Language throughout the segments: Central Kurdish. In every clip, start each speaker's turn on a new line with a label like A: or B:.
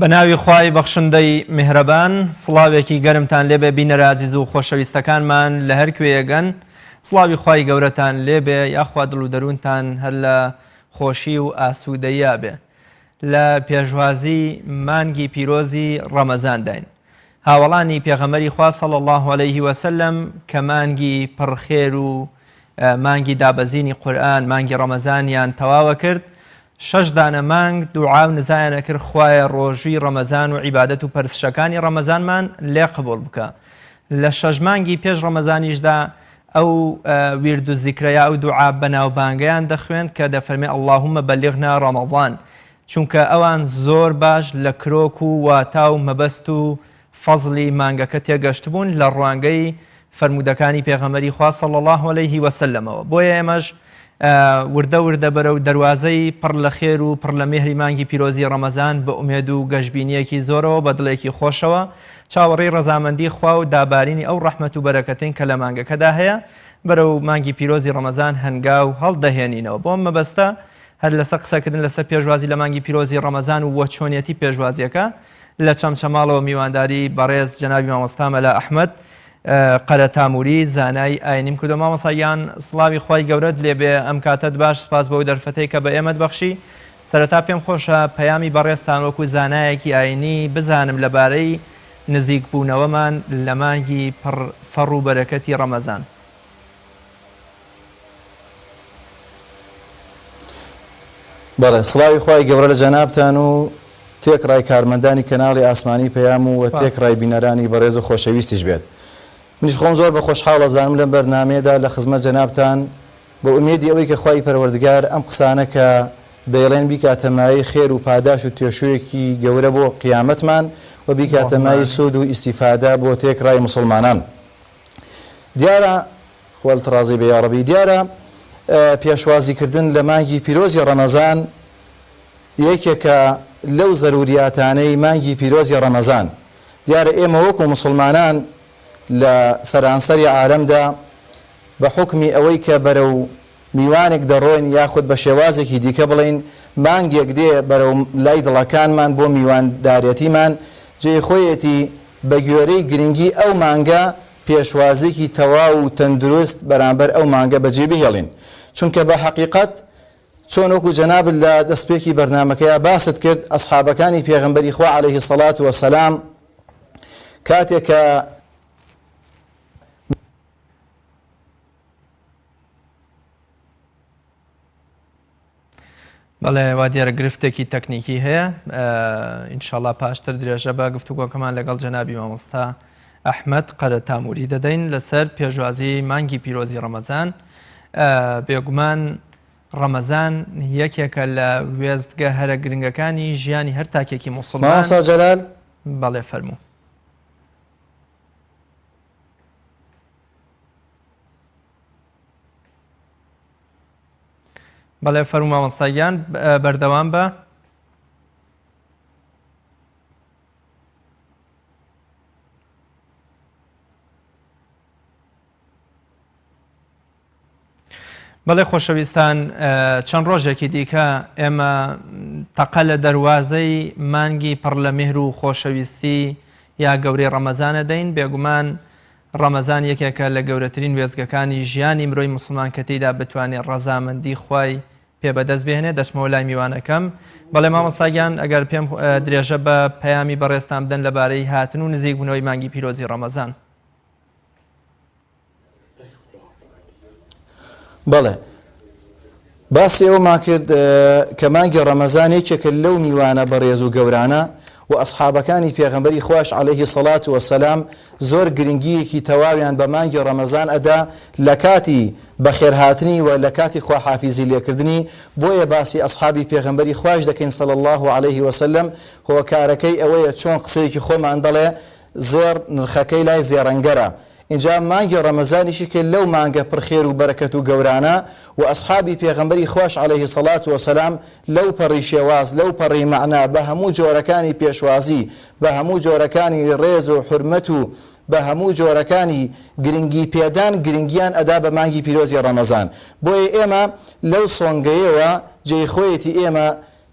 A: بەناوی خوای بەخشندەی میهرەبان سڵاوێکی گەرمتان لێبێ بینەرە عزیز و خۆشەویستەکانمان لە هەر کوێیەگەن سڵاوی خوای گەورەتان لێبێ یاخوا دڵ و دەروونتان هەر لە خۆشی و ئاسوودەییا بێ لە پێشوازی مانگی پیرۆزی ڕەمەزانداین هاوڵانی پێغەمبەری خوا صلی الله علیه وسلم کە مانگی پڕخێر و مانگی دابەزینی قورئان مانگی ڕەمەزانیان تەواوە کرد 6 دانە مانگ دوعا و نزایانە کرد خوایە ڕۆژووی ڕەمەزان و عیبادەت و پەرستشەکانی ڕەمەزانمان لێ قبوڵ بکە لە 6 مانگی پێش ڕەمەزانیشدا ئەو ویرد و زیکرەیە ئەو دوعا بەناوبانگەیان دەخوێن کە دەفەرمێ اللهم بلغنا ڕەمەضان چونکە ئەوان زۆر باش لە کرۆک و واتا و مەبەست و فەزلی مانگەکە تێگەشت بوون لە ڕوانگەی فەرمودەکانی پێغەمبەری خوا صلی الله علیه وسلمەوە بۆیە ئێمەش وردە وردە بەرەو دەروازەی پڕ لە خێر و پڕ لە میهری مانگی پیرۆزی ڕەمەزان بە ئومێد و گەشببینیەکی زۆرەوە بە دڵێکی خۆشەوە چاوەڕێی ڕەزامەندی خوا و دابارینی ئەو ڕەحمەت و بەرەکەتین کە لە مانگەکەدا هەیە بەرەو مانگی پیرۆزی ڕەمەزان هەنگاو هەڵدەهێنینەوە بۆم مەبەستە هەر لەسەر قسەکردن لەسەر پێشوازی لە مانگی پیرۆزی ڕەمەزان و وەچۆنیەتی پێشوازیەکە لە چەمچەماڵەوە میوانداری بەڕێز جەنابی مامۆستا مەلا ئەحمەد قەرە تاموری زانای ئاینیم کردو مامۆستایان سڵاوی خوای گەورەت لێبێ ئەم کاتت باش سپاس بەو دەرفەتەی کە بە ئێمەت بەخشی سەرەتا پێم خۆشە پەیامی بەڕێزتان وەکو زانایەکی ئاینی بزانم لەبارەی نزیک بوونەوەمان لە مانگی فەڕ و بەرەکەتی ڕەمەزان.
B: بەڵێ سڵاوی خوای گەورە لە جەنابتان و تێکڕای کارمەندانی کەناڵی ئاسمانی پەیام و تێکڕای بینەرانی بەڕێز و خۆشەویستیش بێت. منیش خۆم زۆر بە خۆشحاڵ ئەزانم لەم بەرنامەیەدا لە خزمەت جەنابتان بە ئومێدی ئەوەی کە خوای پەروەردگار ئەم قسانە کە دەیڵێن بیکاتەمایی خێر و پاداش و توێشوویەکی گەورە بۆ قیامەتمان و بیکاتەمایی سود و ئیستیفادە بۆ تێکڕای مسلمانان. دیارە خۆلت ڕازی بە یا ڕەبی دیارە پێشوازیکردن لە مانگی پیرۆزی ڕەمەزان یەکێکە لەو زەروریاتانەی مانگی پیرۆزی ڕەمەزان. دیارە ئێمە وەکو مسلمانان لە سەرانسەری عالەمدا بە حوکمی ئەوەی کە بەرەو میوانێک دەڕۆین یاخود بە شێوازێکی دیکە بڵین مانگێک دێ بەرەو لای دڵەکانمان بۆ میواندارەتیمان جێخۆیەتی بە گوێرەی گرنگی ئەو مانگە پێشوازێکی تەواو و تەندروست بەرامبەر ئەو مانگە بەجێ بهێڵین چونکە بە حەقیقەت چۆن وەکو جەنابت لە دەستپێکی بەرنامەکەیە باست کرد ئەسحابەکانی پێغەمبەری خوا عەلەیهی سەڵات وەسەلام کاتێک کە
A: بەڵێ وا دیارە گرفتێکی تەکنیکی هەیە ئینشاڵڵا پاشتر درێژە بە گفتوگۆکەمان لەگەڵ جەنابی مامۆستا ئەحمەد قەرە تاموری دەدەین لەسەر پێشوازی مانگی پیرۆزی ڕەمەزان. بێگومان ڕەمەزان یەکێکە لە وێستگە هەرە گرنگەکانی ژیانی هەر تاکێکی موسڵمان.
B: مامۆستا جەلال
A: بەڵێ فەرموو. بەڵێ فەرموو مامۆستایان بەردەوام بە. بەڵێ خۆشەویستان چەند ڕۆژێکی دیکە ئێمە تەقە لە دەواازەی مانگی پڕ لە میهر و خۆشەویستی یا گەورەی ڕەمەزانە دەین بێگومان ڕەمەزان یەکێکە لە گەورەترین وێزگەکانی ژیانی مرۆی مسلمان کە تێیدا بتوانێت ڕەزامەندی خوای پێبەدەست بهێنێ دەچمەوە لای میوانەکەم. بەڵێ مامۆستاگیان ئەگەر پێم درێژە بە پەیامی بەڕێستان بدەن لەبارەی هاتن و نزیک بوونەوەی مانگی پیرۆزی ڕەمەزان.
B: بەڵێ باسی ئەومان کرد کە مانگی ڕەمەزان یەکێکە لەو میوانە بەڕێز و گەورانە و ئەسحابەکانی پێغەمبەری خوش عەلەیهی سەڵات وەسەلام زۆر گرنگیەکی تەواویان بە مانگی ڕەمەزان ئەدا لە کاتی بەخێرهاتنی و لە کاتی خواحافیزی لێکردنی. بۆیە باسی ئەسحابی پێغەمبەری خوش دەکەین صلی الله علیه وسلم هۆکارەکەی ئەوەیە چۆن قسەیەکی خۆمان دەڵێ زێر نرخەکەی لای زێڕەنگەرە. اینجا مانگی ڕەمەزانیشی کە لەو مانگە پڕخێر و بەرەکەت و گەورانە و ئەسحابی پێغەمبەری خوش عەلەیهی سەڵات وەسەلام لەو پەڕی شێواز لەو پەڕی مەعنا بە هەموو جۆرەکانی پێشوازی بە هەموو جۆرەکانی ڕێز و حورمەت و بە هەموو جۆرەکانی گرنگی پێدان گرنگیان ئەدا بە مانگی پیرۆزی ڕەمەزان. بۆیە ئێمە لەو سۆنگەیەوە جێی خۆیەتی ئێمە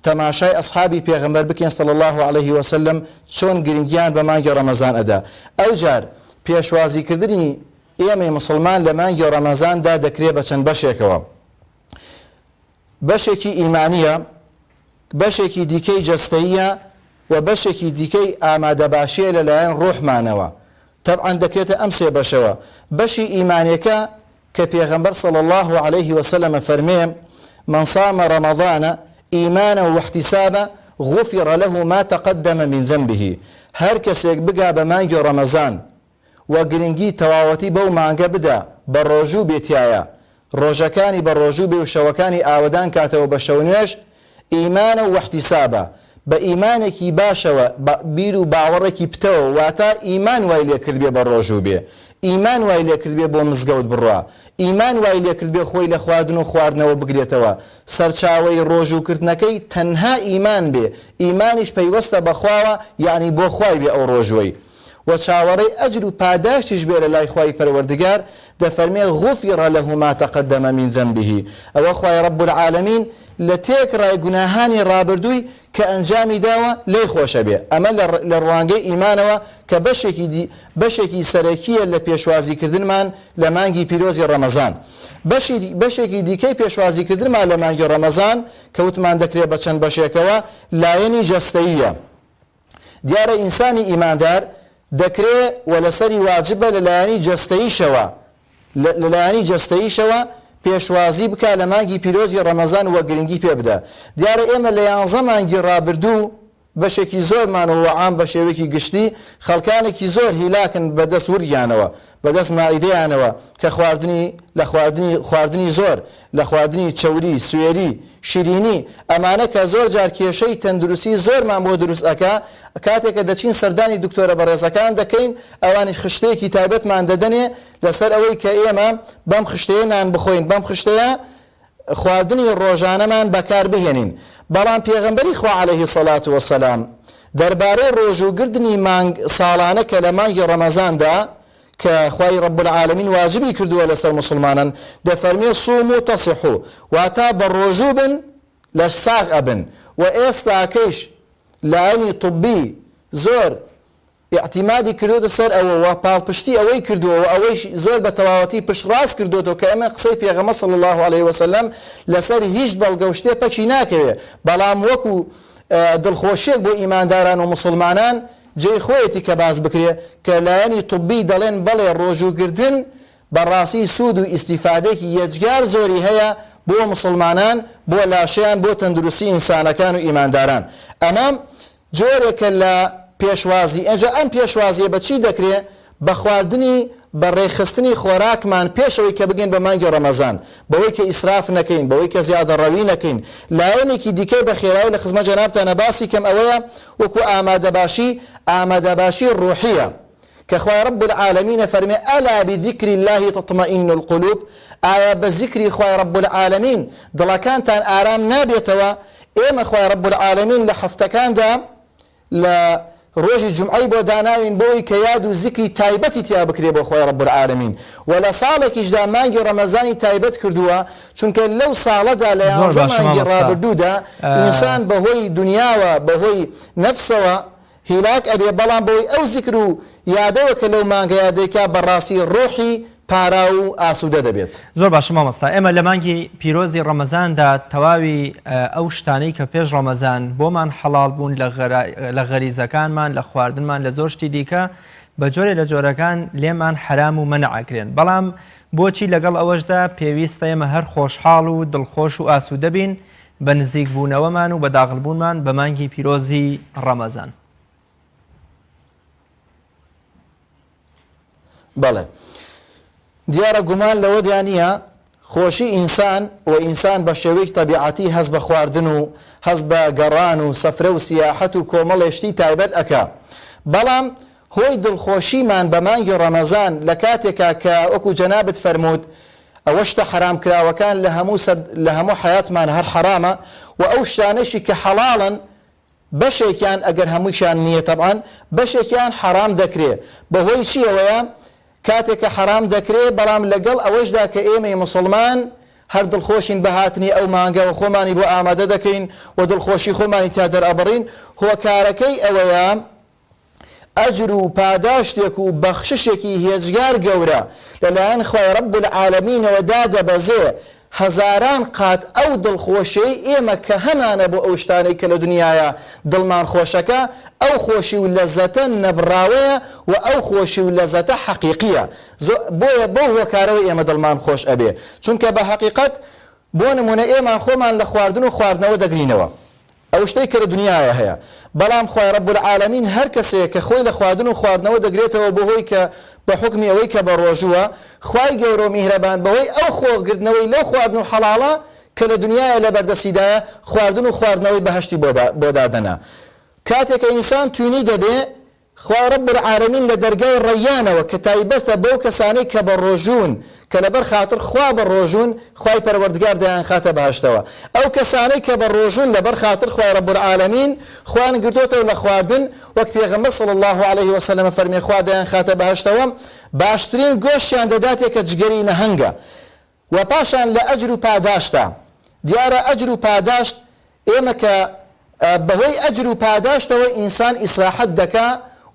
B: تەماشای ئەسحابی پێغەمبەر بکەین صلی الله عليه وسلم چۆن گرنگیان بە مانگی ڕەمەزان ئەدا. ئەو جار پێشوازیکردنی ئێمەی مسلمان لە مانگی ڕەمەزاندا دەکرێت بە چەند بەشێکەوە. بەشێکی ئیمانیە، بەشێکی دیکەی جەستەییە و بەشێکی دیکەی ئامادەباشیە لەلایەن ڕۆحمانەوە. طبعا دەکرێتە ئەم سێ بەشەوە. بەشی ئیمانیەکە کە پێغەمبەر صلی الله عليه وسلم فەرمێ من صام رمضان إيمانا واحتسابا غفر له ما تقدم من ذنبه. هەر کەسێک بگا بە مانگی ڕەمەزان و گرنگی تەواوەتی بەو مانگە بدا بە ڕۆژوو بێتیایە، ڕۆژەکانی بە ڕۆژوو بێ و شەوەکانی ئاودان کاتەوە بە شەو نوێژ، ئیمانە و واحتسابا بە ئیمانێکی باشەوە بیر و باوەڕێکی پتەوە، واتە ئیمان وای لێکرد بێ بە ڕۆژوو بێ، ئیمان وای لێکرد بێ بۆ مزگەوت بڕوا، ئیمان وای لێکرد بێ خۆی لە خواردن و خواردنەوە بگرێتەوە، سەرچاوەی ڕۆژووکردنەکەی تەنها ئیمان بێ، ئیمانیش پەیوەستە بەخواوە، یعنی بۆ خوای بێ ئەو ڕۆژوەی، و چاوەڕێی ئەجر و پاداشتیش بێ لە لای خوای پەروەردگار، دەفەرمێ غفر له ما تقدم من ذنبه. ئەوە خوای رب العالمین لە تێکڕای گوناهانی ڕابردووی کە ئەنجامی داوە لێی خۆشە بێ. ئەمە لە ڕوانگەی ئیمانەوە کە بەشێکی سەرەکیە لە پێشوازیکردنمان لە مانگی پیرۆزی ڕەمەزان. بەشێکی دیکەی پێشوازیکردنمان لە مانگی ڕەمەزان کەوتمان دەکرێت بە چەند بەشێکەوە، لایەنی جەستەییە. دیارە ئینسانی ئیماندار دەکرێت و لەسەری واجبە لەلایەنی جەستەییشەوە پێشوازی بکە لە مانگی پیرۆزی ڕەمەزان و گرنگی پێ بدە. دیارە ئێمە لە 11 مانگی ڕابردوو بەشێکی زۆرمانەوە عام بە شێوەیەکی گشتی خەڵکانێکی زۆر هیلاکن بەدەست وریانەوە، بەدەست مائیدەیانەوە کە خواردنی زۆر، لە خواردنی چەوری، سوێری، شیرینی، ئەمانە کە زۆر جار کێشەی تەندروستی زۆرمان بۆ دروست ئەکا. کاتێکە دەچین سەردانی دکتۆرە بەڕێزەکان دەکەین، ئەوانی خشتەیەکی تایبەتمان دەدەنێ لەسەر ئەوەی کە ئێمە بەم خشتەیە نان بخۆین، بەم خشتەیە خواردنی ڕۆژانەمان بەکار بهێنین. بەڵام پێغەمبەری خوا عەلەیهی سەڵات وەسەلام دەربارەی ڕۆژوگردنی مانگ ساڵانە کە لە مانگی ڕەمەزاندا کە خوای رب العالمین واجبی کردووە لەسەر مسلمانان، دەفەرمێ سووم و تەصیحو، واتە بە ڕۆژوو بن لە ساغ ئەبن. و ئێستاکەیش لایەنی طبی زۆر اعتیمادی کردوتە سەر ئەوە و پاڵپشتی ئەوەی کردووە و ئەوەی زۆر بە تەواوەتی پشت ڕاست کردوتەوە کە ئەمە قسەی پێغەمبەر صلی الله عليه وسلم لەسەر هیچ بەڵگە و شتێ پەکی ناکەوێت. بەڵام وەکو دڵخۆشیێک بۆ ئیمانداران و مسلمانان جێی خۆیەتی کە باز بکرێ کە لایەنی طبی دەڵێن بەڵێ ڕۆژوگردن بەڕاستی سوود و ئیسیفادێکی یەجگار زۆری هەیە بۆ مسلمانان، بۆ لاشیان، بۆ تەندروستی ئینسانەکان و ئیمانداران. ئەمە جۆرێکە لە پێشوازی. ئەجا ئەم پێشوازیە بەچی دەکرێت؟ بە خواردنی بەڕێخستنی خۆراکمان پێشەوەی کە بگەین بە مانگی ڕەمەزان، بەوەی کە ئیسراف نەکەین، بەوەی کە زیادەڕەوی نەکەین. لایەنێکی دیکەی بە خێرایی لە خزمەت جەنابتانە باسی کەم ئەوەیە وەکو ئامادەباشی ڕوحیە کە خوای رب العالمین فەرمێ ئەلا بذیکری الله تطمئن القلوب. ئایا بە زیکری خوای رب العالمین دڵەکانتان ئارام نابێتەوە؟ ئێمە خوای رب العالمین لە هەفتەکاندا لە ڕۆژی جمعەی بۆ داناوین بۆی کە یاد و زیکری تایبەتی تیا بکرێ بۆ خۆی رب العالمین، و لە ساڵێکیشدا مانگی ڕەمەزانی تایبەت کردووە، چونکە لەو ساڵەدا لە 11 مانگی ڕابردوودا ئینسان بەهۆی دنیاوە، بەهۆی نەفسەوە هیلاک ئەبێ، بەڵام بەوەی ئەو زیکر و یادەوە کە لەو مانگەیە دەیکا بەڕاستی ڕۆحی پارا و ئاسوودە دەبێت.
A: زۆر باشە مامۆستا، ئێمە لە مانگی پیرۆزی ڕەمەزاندا تەواوی ئەو شتانەی کە پێش ڕەمەزان بۆمان حەڵال بوون لە غەریزەکانمان، لە خواردنمان، لە زۆر شتی دیکە بە جۆرێ لە جۆرەکان لێمان حرام و مەنعەکرێن. بەڵام بۆچی لەگەڵ ئەوەشدا پێویستە ئێمە هەر خۆشحاڵ و دڵخۆش و ئاسوودە بین بە نزیک بوونەوەمان و بە داخڵبوونمان بە مانگی پیرۆزی ڕەمەزان؟
B: بەڵێ، دیارە گومان لەوە دیانە خۆشی ئینسان و ئینسان بە شێوەیەکی تەبیعەتی هەست بە خواردن و هەست بە گەڕان و سەفرە و سیاحەت و کۆمەڵێشتی تایبەت ئەکا. بەڵام هۆی دڵخۆشیمان بە مانگی ڕەمەزان لە کاتێکا کە وەکو جەنابت فەرموود ئەوە شتە حرام کراوەکان لە هەموو حیاتمان هەر حرامە، و ئەو شتانەشی کە حەڵاڵن بەشێکیان ئەگەر هەموویشان نییە تەبعاً بەشێکیان حرام دەکرێت. بەهۆی چیەوەیە؟ کاتێککە حرام دەکرێت، بەڵام لەگەڵ ئەوەشدا کە ئێمەی مسلمان هەر دڵخۆشین بەهاتنی ئەو مانگەوە خۆمانی بۆ ئامادە دەکەین و دڵخۆشی خۆمانی تا دەرئەبڕین هۆکارەکەی ئەوەیە ئەجر و پاداشتێک و بەخششێکی هێجگار گەورە لەلایەن خوای رب العالمینەوە دادەبەزێ هەزاران قات ئەو دڵخۆشەی ئێمە کە هەمانە بۆ ئەو شتانەی کە لە دنیاە دڵمان خۆشەکە ئەو خۆشی و لەزەتە نەبراوەیە و ئەو خۆشی و لەزەتە حەقیقیە بۆیە بۆ هۆکارەوەی ئێمە دڵمان خۆش ئەبێ چونکە بە حەقیقەت بۆ نمونە ئێمان خۆمان لە خواردن و خواردنەوە دەگرینەوە ئەو شتەی کە لە دنیاە هەیە بەڵام خوای رب العالمین هەر کەسێک کە خۆی لە خواردن و خواردنەوە دەگرێتەوە بەهۆی کە بە حکمی ئەوەی کە بە ڕۆژووە خوای گەورە و میهرەبان بەهۆی ئەو خۆگرتنەوەی لەو خواردن و حەڵاڵە کە لە دنیاە لە بەردەستیدایە خواردن و خواردنەوەی بەهەشتی بۆ دادەنا کاتێک کە ئینسان توینی دەبێ خوای رب العالمین لە دەرگای ڕەیانەوە کە تایبەستە بەو کەسانەی کە بە ڕۆژوون کە لەبەر خاتر خوا بە ڕۆژوون خوای پەروەردگار دەیان خاتە بەهەشتەوە ئەو کەسانەی کە بە ڕۆژوون لەبەر خاتر خوای رب العالمین خوان گرتوتەوە لە خواردن وەک پێغەمبەر صلی الله عليه وسلم فەرمی خوا دەیان خاتە بەهەشتەوە باشترین گۆشتیان دەداتێک کە جگەری نەهەنگە و پاشان لە ئەجر و پاداشتە دیارە ئەجر و پاداشت ئێمە کە بەهۆی ئەجر و پاداشتەوە ئینسان ئیسراحەت دەکا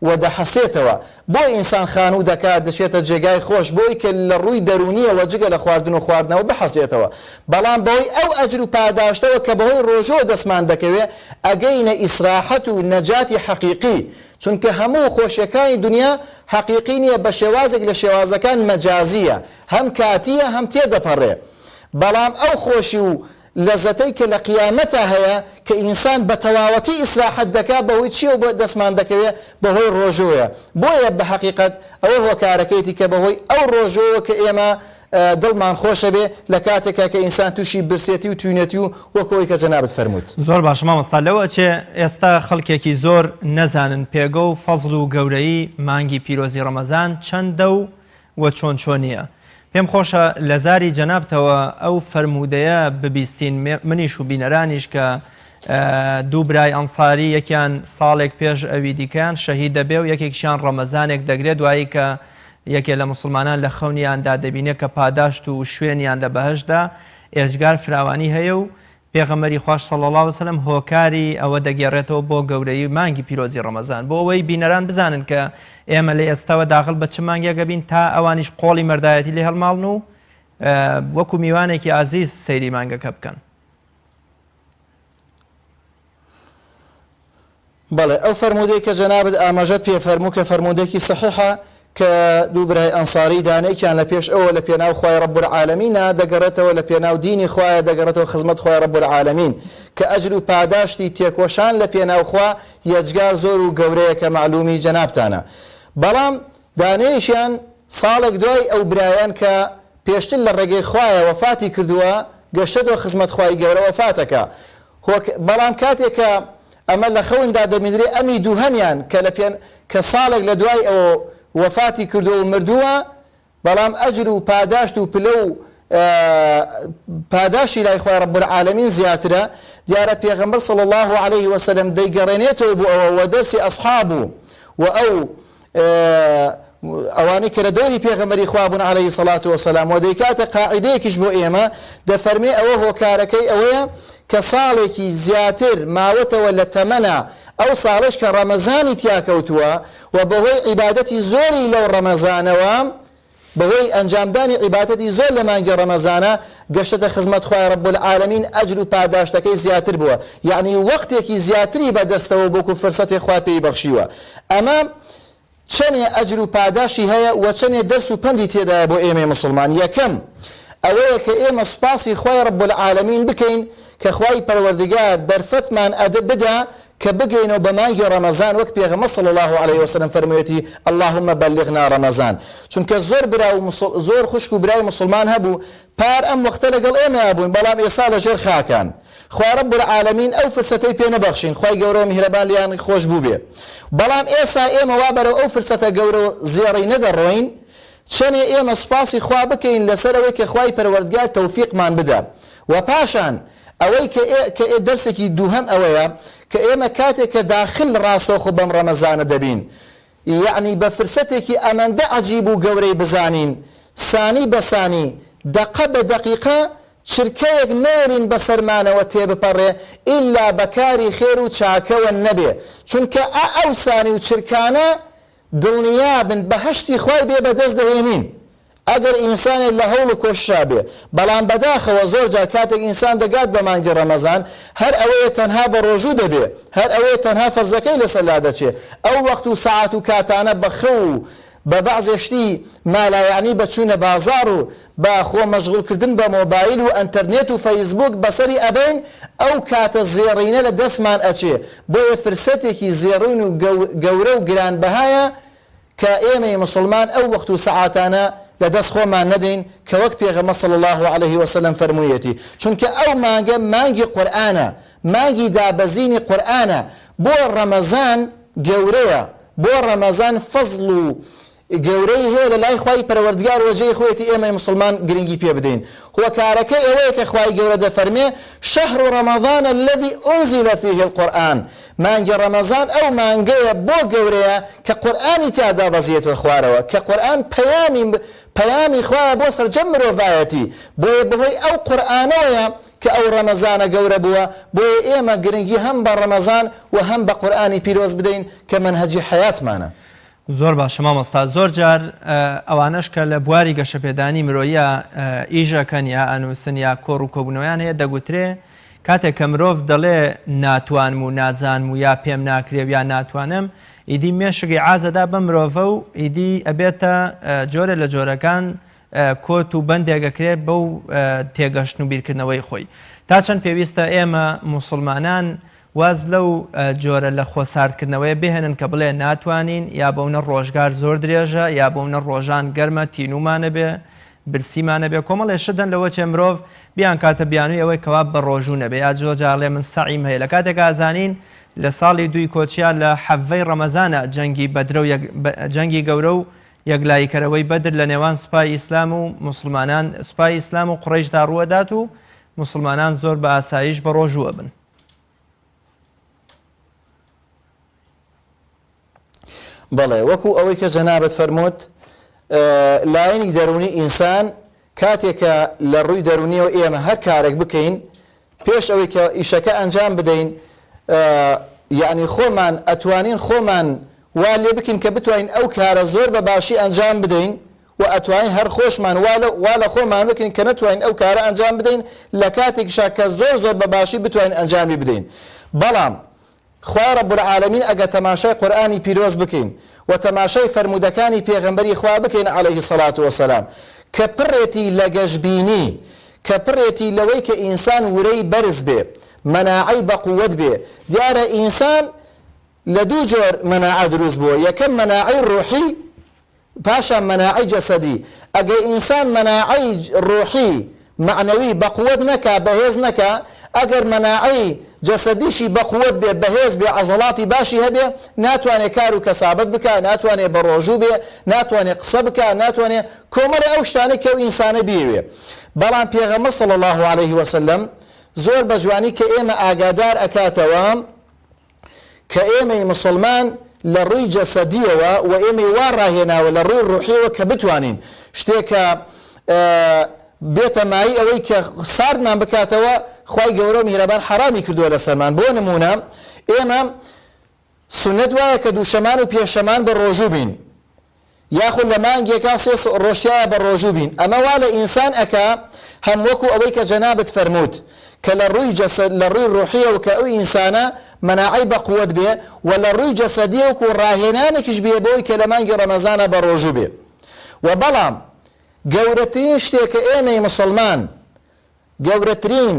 B: و دەحەسێتەوە بۆ ئینسان خانوو دەکات دەچێتە جێگای خۆش بۆی کە لە ڕووی دەرونیەوە جگە لە خواردن و خواردنەوە بحەسێتەوە بەڵام بەهۆی ئەو ئەجر و پاداشتەوە کە بەهۆی ڕۆژۆ دەستمان دەکەوێت ئەگەینە ئیسراحەت و نەجاتی حەقیقی چونکە هەموو خۆشیەکانی دنیا حەقیقی نییە بە شێوازێک لە شێوازەکان مەجازیە هەم کاتیە هەم تێدەپەڕێ بەڵام ئەو خۆشی و لەزەتەی کە لە قیامەتە هەیە کە ئینسان بە تەواوەتی ئیسراحەت دەکات بەهۆی چیە بۆ دەستمان دەکەوێت بەهۆی ڕۆژۆیە بۆیە بە حەقیقەت ئەوە هۆکارەکەیەتی کە بەهۆی ئەو ڕۆژۆوە کە ئێمە دڵمان خۆشە بێ لە کاتێکا کە ئینسان تووشی برسێتی و توینەتی و وەکەوەی کە جەنابەت فەرمووت
A: زۆر باش مامۆستا لەوە چێ ئێستا خەڵکێکی زۆر نەزانن پێگە و فەزڵ و گەورەی مانگی پیرۆزی ڕەمەزان چەندە و چۆن چۆنیە پێم خۆشە لە زاری جەنابتەوە ئەو فەرمودەیە ببیستین منیش و بینەرانیش کە دوو برای ئەنساری یەکیان ساڵێک پێش ئەوی دیکەیان شەهید دەبێ و یەکێکیان ڕەمەزانێک دەگرێت دوایی کە یەکێ لە مسلمانان لە خەونیاندا دەبینێت کە پاداشت و شوێنیان لە بەهەشدا ئێجگار فراوانی هەیە و پێغەمبەری خوش صلی الله علیه وسلم هۆکاری ئەوە دەگێڕێتەوە بۆ گەورەی مانگی پیرۆزی ڕەمەزان بۆ ئەوەی بینەران بزانن کە ئێمە لە ئێستاوە داخل بە چ مانگێکە بین تا ئەوانیش قۆڵی مەردایەتی لێ هەڵماڵن و وەکو میوانێکی ئازیز سەیری مانگەکە بکەن
B: بەڵێ ئەو فەرمودەی کە جەنابەت ئاماژەت پێ فەرموو کە فەرمودێکی صحیحە کە دوو برای ئەنساری دانەیەکیان لە پێش ئەوە لە پێناو خوای رب العالمینە دەگەڕێتەوە لە پێناو دینی خوایە دەگەڕێتەوە خزمەت خوای رب العالمین کە ئەجر و پاداشتی تێکۆشان لە پێناو خوا یەجگار زۆر و گەورەیە کە معلومی جەنابتانە بەڵام دانەیەشیان ساڵێک دوای ئەو برایان کە پێشتر لە ڕێگەی خوایە وەفاتی کردووە گەشتەوە خزمەت خوای گەورە وەفاتەکە بەڵام کاتێک کە ئەمە لە خەوندا دەمیدرێ ئەمی دووهەمیان کە ساڵێک لە دوای ئەوە وەفاتی کردو و مردووە بەڵام ئەجر و پاداشت و پلە و پاداشی لای خوای رب العالمین زیاترە دیارە پێغەمبەر صلی الله عليه وسلم دەیگەڕێنێتەوە بۆ ئەوە و دەرسی ئەصحاب و ئەو ئەوانەی کە لە دەوری پێغەمبەری خوا بوون عليه الصلاة والسلام و دەیکاتە قاعیدەیەکیش بۆ ئێمە دەفەرمێ ئەوە هۆکارەکەی ئەوەیە کە ساڵێکی زیاتر ماوەتەوە لە تەمەنە ئەو ساڵش کە ڕەمەزانی تیاکەوتووە و بەهۆی عیبادەتی زۆری لەو ڕەمەزانەوە بەهۆی ئەنجامدانی عیبادەتی زۆر لە مانگی ڕەمەزانە گەشتە خزمەت خوای رب العالمین ئەجر و پاداشتەکەی زیاتر بووە یعنی وەختێکی زیاتری بەدەستەوە بۆکو فرسەتی خوا پێی بەخشیوە ئەمە چەندێ ئەجر و پاداشی هەیە و چەندێ دەرس و پەندی تێدایە بۆ ئێمە مسلمان یەکەم ئەوەیە کە ئێمە سوپاسی خوای رب العالمین بکەین کە خوای پەروەردگار دەرفەتمان بدا کە بگەینەوە بە مانگی ڕەمەزان وەک پێغەمبەر صلی الله عليه وسلم فەرموویەتی اللهم بلغنا ڕەمەزان چونکە زۆر خوشک و برای مسلمان هەبوو پار ئەم وەختە لەگەڵ ئێمە بوون بەڵام ئێستا لەژێر خاکان خوای رب العالمین ئەو فرسەتەی پێ نەبەخشین خوای گەورە میهرەبان لیان خۆش بوو بێ بەڵام ئێستا ئێمە وا بەرەو ئەو فرسەتە گەورە زێڕی نەدەڕۆین چەندێ ئێمە سوپاسی خوا بکەین لەسەر ئەوەی کە خوای پەروەردگار تەوفیقمان بدا و پاشان ئەوەی کە دەرسێکی دووهەم ئەوەیە کە ئێمە کاتێک کە داخل ڕاستەوخۆ بەم ڕەمەزانە دەبین یعنی بە فرسەتێکی ئەمەندە عەجیب و گەورەی بزانین سانی بە سانی دقە بە دقیقە چرکەیەک نارین بەسەرمانەوە تێبپەڕێ ئیلا بەکاری خێر و چاکەوە نەبێ، چونکە ئەوسانی و چرکانە دڵنیابن بەهەشتی خوای بێ بەدەست دەهێنین ئەگەر ئینسانێک لە هەوڵ و کۆششا بێ. بەڵام بەداخەوە زۆر جار کاتێک ئینسان دەگات بە مانگی ڕەمەزان هەر ئەوەیە تەنها بە ڕۆژوو دەبێ، هەر ئەوەیە تەنها فەرزەکەی لەسەر لا دەچێ، ئەو وەخت و سەعات و کاتانە بەخە و بە بەعزێشتی مالایانی بەچوونە بازار و بە خۆ مەشغوڵکردن بە مۆبایل و ئەنتەرنێت و فەیسبوک بەسەری ئەبین، ئەو کاتە زێڕینە لە دەستمان ئەچێ. بۆیە فرسەتێکی زێڕین و گەورە و گرانبەهایە کە ئێمەی مسلمان ئەو وەخت و سەعاتانە لە دەست خۆمان نەدەین کە وەک پێغەمبەر صلی الله عليه وسلم فەرموویەتی، چونکە ئەو مانگە مانگی قورئانە، مانگی دابەزینی قورئانە. بۆ ڕەمەزان گەورەیە، بۆ ڕەمەزان فەزڵ و گەورەی هەیە لە لای خوای پەروەردگار وەجێی خۆیەتی ئێمەی مسلمان گرنگی پێ بدەین. هۆکارەکەی ئەوەیە کە خوای گەورە دەفەرمێ شەهر ڕەمەضان الذي أنزل فيه القرآن، مانگی ڕەمەزان ئەو مانگەیە بۆ گەورەیە کە قورئانی تیادا بەزیێتە خوارەوە، کە قورئان پەیامی خوایە بۆ سەرجەم مرۆڤایەتی. بۆیە بەهۆی ئەو قورئانەوەیە کە ئەو ڕەمەزانە گەورە بووە. بۆیە ئێمە گرنگی هەم بە ڕەمەزان و هەم بە قورئانی پیرۆز بدەین کە منهەجی حەیاتمانە.
A: زۆر باشە مامۆستا. زۆر جار ئەوانش کە لە بواری گەشەپێدانی مرۆیە ئیژەکەن یا ئەنووسن یا کۆڕ و کۆبوونەوەیان هەیە دەگوترێ کاتێک کە مرۆڤ دەڵێ ناتوانم و نازانم و یا پێم ناکرێ یا ناتوانم، ئیدی مێشکی عازەدا بە مرۆڤە و ئیدی ئەبێتە جۆرە لە جۆرەکان کۆت و بەندێگەکرێت بەو تێگەشتن و بیرکردنەوەی خۆی. تا چەند پێویستە ئێمە موسڵمانان واز لەو جۆرە لە خۆساردکردنەوەی بهێنن کە بڵێ ناتوانین، یا بەونە ڕۆژگار زۆر درێژە، یا بەونە ڕۆژان گەرمە تینومانە بێ برسیمانە بێ. کۆمەڵێ شدن لەوە چێ مرۆڤ بیان کاتە بیانووی ئەوەی کەوا بە ڕۆژوو نەبێ. یا جۆ جاڵێ من سەعیم هەیە لە کاتێک ئازانین لە ساڵی دوی کۆچیان لە حەڤەی ڕەمەزانە جەنگی بەدرە و جەنگی گەورە و یەکلاییکەرەوەی بەدر لە نێوان سوپای ئیسلام و مسلمانان، سوپای ئیسلام و قوڕەیشدا ڕووەدات و مسلمانان زۆر بە ئاسایش بە ڕۆژووە بن.
B: بەڵێ وەکو ئەوەی کە جەنابەت فەرمووت لایەنی دەرونی ئینسان کاتێکە لە ڕووی دەرونیەوە ئێمە هەر کارێک بکەین پێش ئەوەی کە ئیشەکە ئەنجام بدەین، یعنی خۆمان ئەتوانین خۆمان وا لێ بکەین کە بتوانین ئەو کارە زۆر بە باشی ئەنجام بدەین و ئەتوانین هەر خۆشمان وا لە خۆمان بکەین کە نەتوانین ئەو کارە ئەنجام بدەین لە کاتێکشا کە زۆر بە باشی بتوانین ئەنجامی بدەین. بەڵام خوا رب العالمین ئەگە تەماشای قورئانی پیرۆز بکەین و تەماشای فەرمودەکانی پێغەمبەری خوا بکەین عەلەیهی سەڵات وەسەلام کە پڕێتی لە گەشببینی، کە پڕێتی لەوەی کە ئینسان ورەی بەرز بێ، مەناعەی بەقووەت بێ. دیارە ئینسان لە دوو جۆر مەناعە دروست بووە، یەکەم مەناعەی ڕوحی پاشان مەناعەی جەسەدی. ئەگەر ئینسان مەناعەی ڕوحی معنەوی بەقووەت نەکا، بەهێز نەکا، ئەگەر مەناعەی جەسەدیشی بەقووەت بێ، بەهێز بێ، عەزەڵاتی باشی هەبێ، ناتوانێت کار و کەسابەت بکە، ناتوانێت بە ڕۆژوو بێ، ناتوانێت قسە بکە، ناتوانێت کۆمەڵی ئەو شتانەی کە ئەو ئینسانە بیەوێ. بەڵام پێغەمبەر صلی الله عليه وسلم زۆر بە جوانی کە ئێمە ئاگادار ئەکاتەوە کە ئێمەی مسلمان لە ڕووی جەسەدیەوە و ئێمەی وا ڕاهێناوە لە ڕووی ڕوحیەوە کە بتوانین شتێکە بێتە مایی ئەوەی کە ساردمان بکاتەوە خوای گەورە میهرەبان حرامی کردووە لەسەرمان. بۆ نمونە ئێمە سونەت وایە کە دووشەمان و پێشەمان بە ڕۆژوو بین، یاخود لە مانگێکا سێ ڕۆژتیایە بە ڕۆژوو بین. ئەمە وا لە ئینسان ئەکا هەم وەکو ئەوەی کە جەنابەت فەرمووت کە لە ڕووی جەسەد لە ڕووی ڕوحیەوە کە ئەو ئینسانە مەناعەی بەقووەت بێ و لە ڕووی جەسەدیە وەکو ڕاهێنانێکیش بێ بۆی کە لە مانگی ڕەمەزانە بە ڕۆژوو بێ. و بەڵام گەورەترین شتێکە ئێمەی مسلمان گەورەترین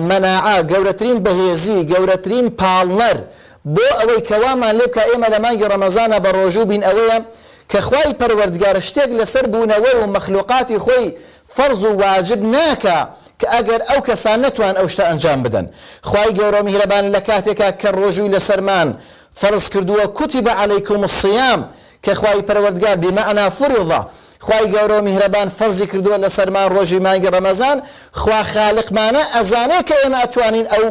B: مەناعە، گەورەترین بەهێزی، گەورەترین پاڵنەر بۆ ئەوەی کەوامان لێ بکە ئێمە لە مانگی ڕەمەزانە بە ڕۆژوو بین ئەوەیە کە خوای پەروەردگار شتێک لەسەر بوونەوە و مەخلوقاتی خۆی فەرز و واجب ناکە کە ئەگەر ئەو کەسان نەتوان ئەو شتە ئەنجام بدەن. خوای گەورە میهرەبان لە کاتێکا کە ڕۆژووی لەسەرمان فەرز کردووە کوتیبە عەلەیکوم الصیام کە خوای پەروەردگار بمەعنا فوریضە، خوای گەورە میهرەبان فەرزی کردووە لەسەرمان ڕۆژی مانگی ڕەمەزان، خوا خالقمانە ئەزانێت کە ئێمە ئەتوانین ئەو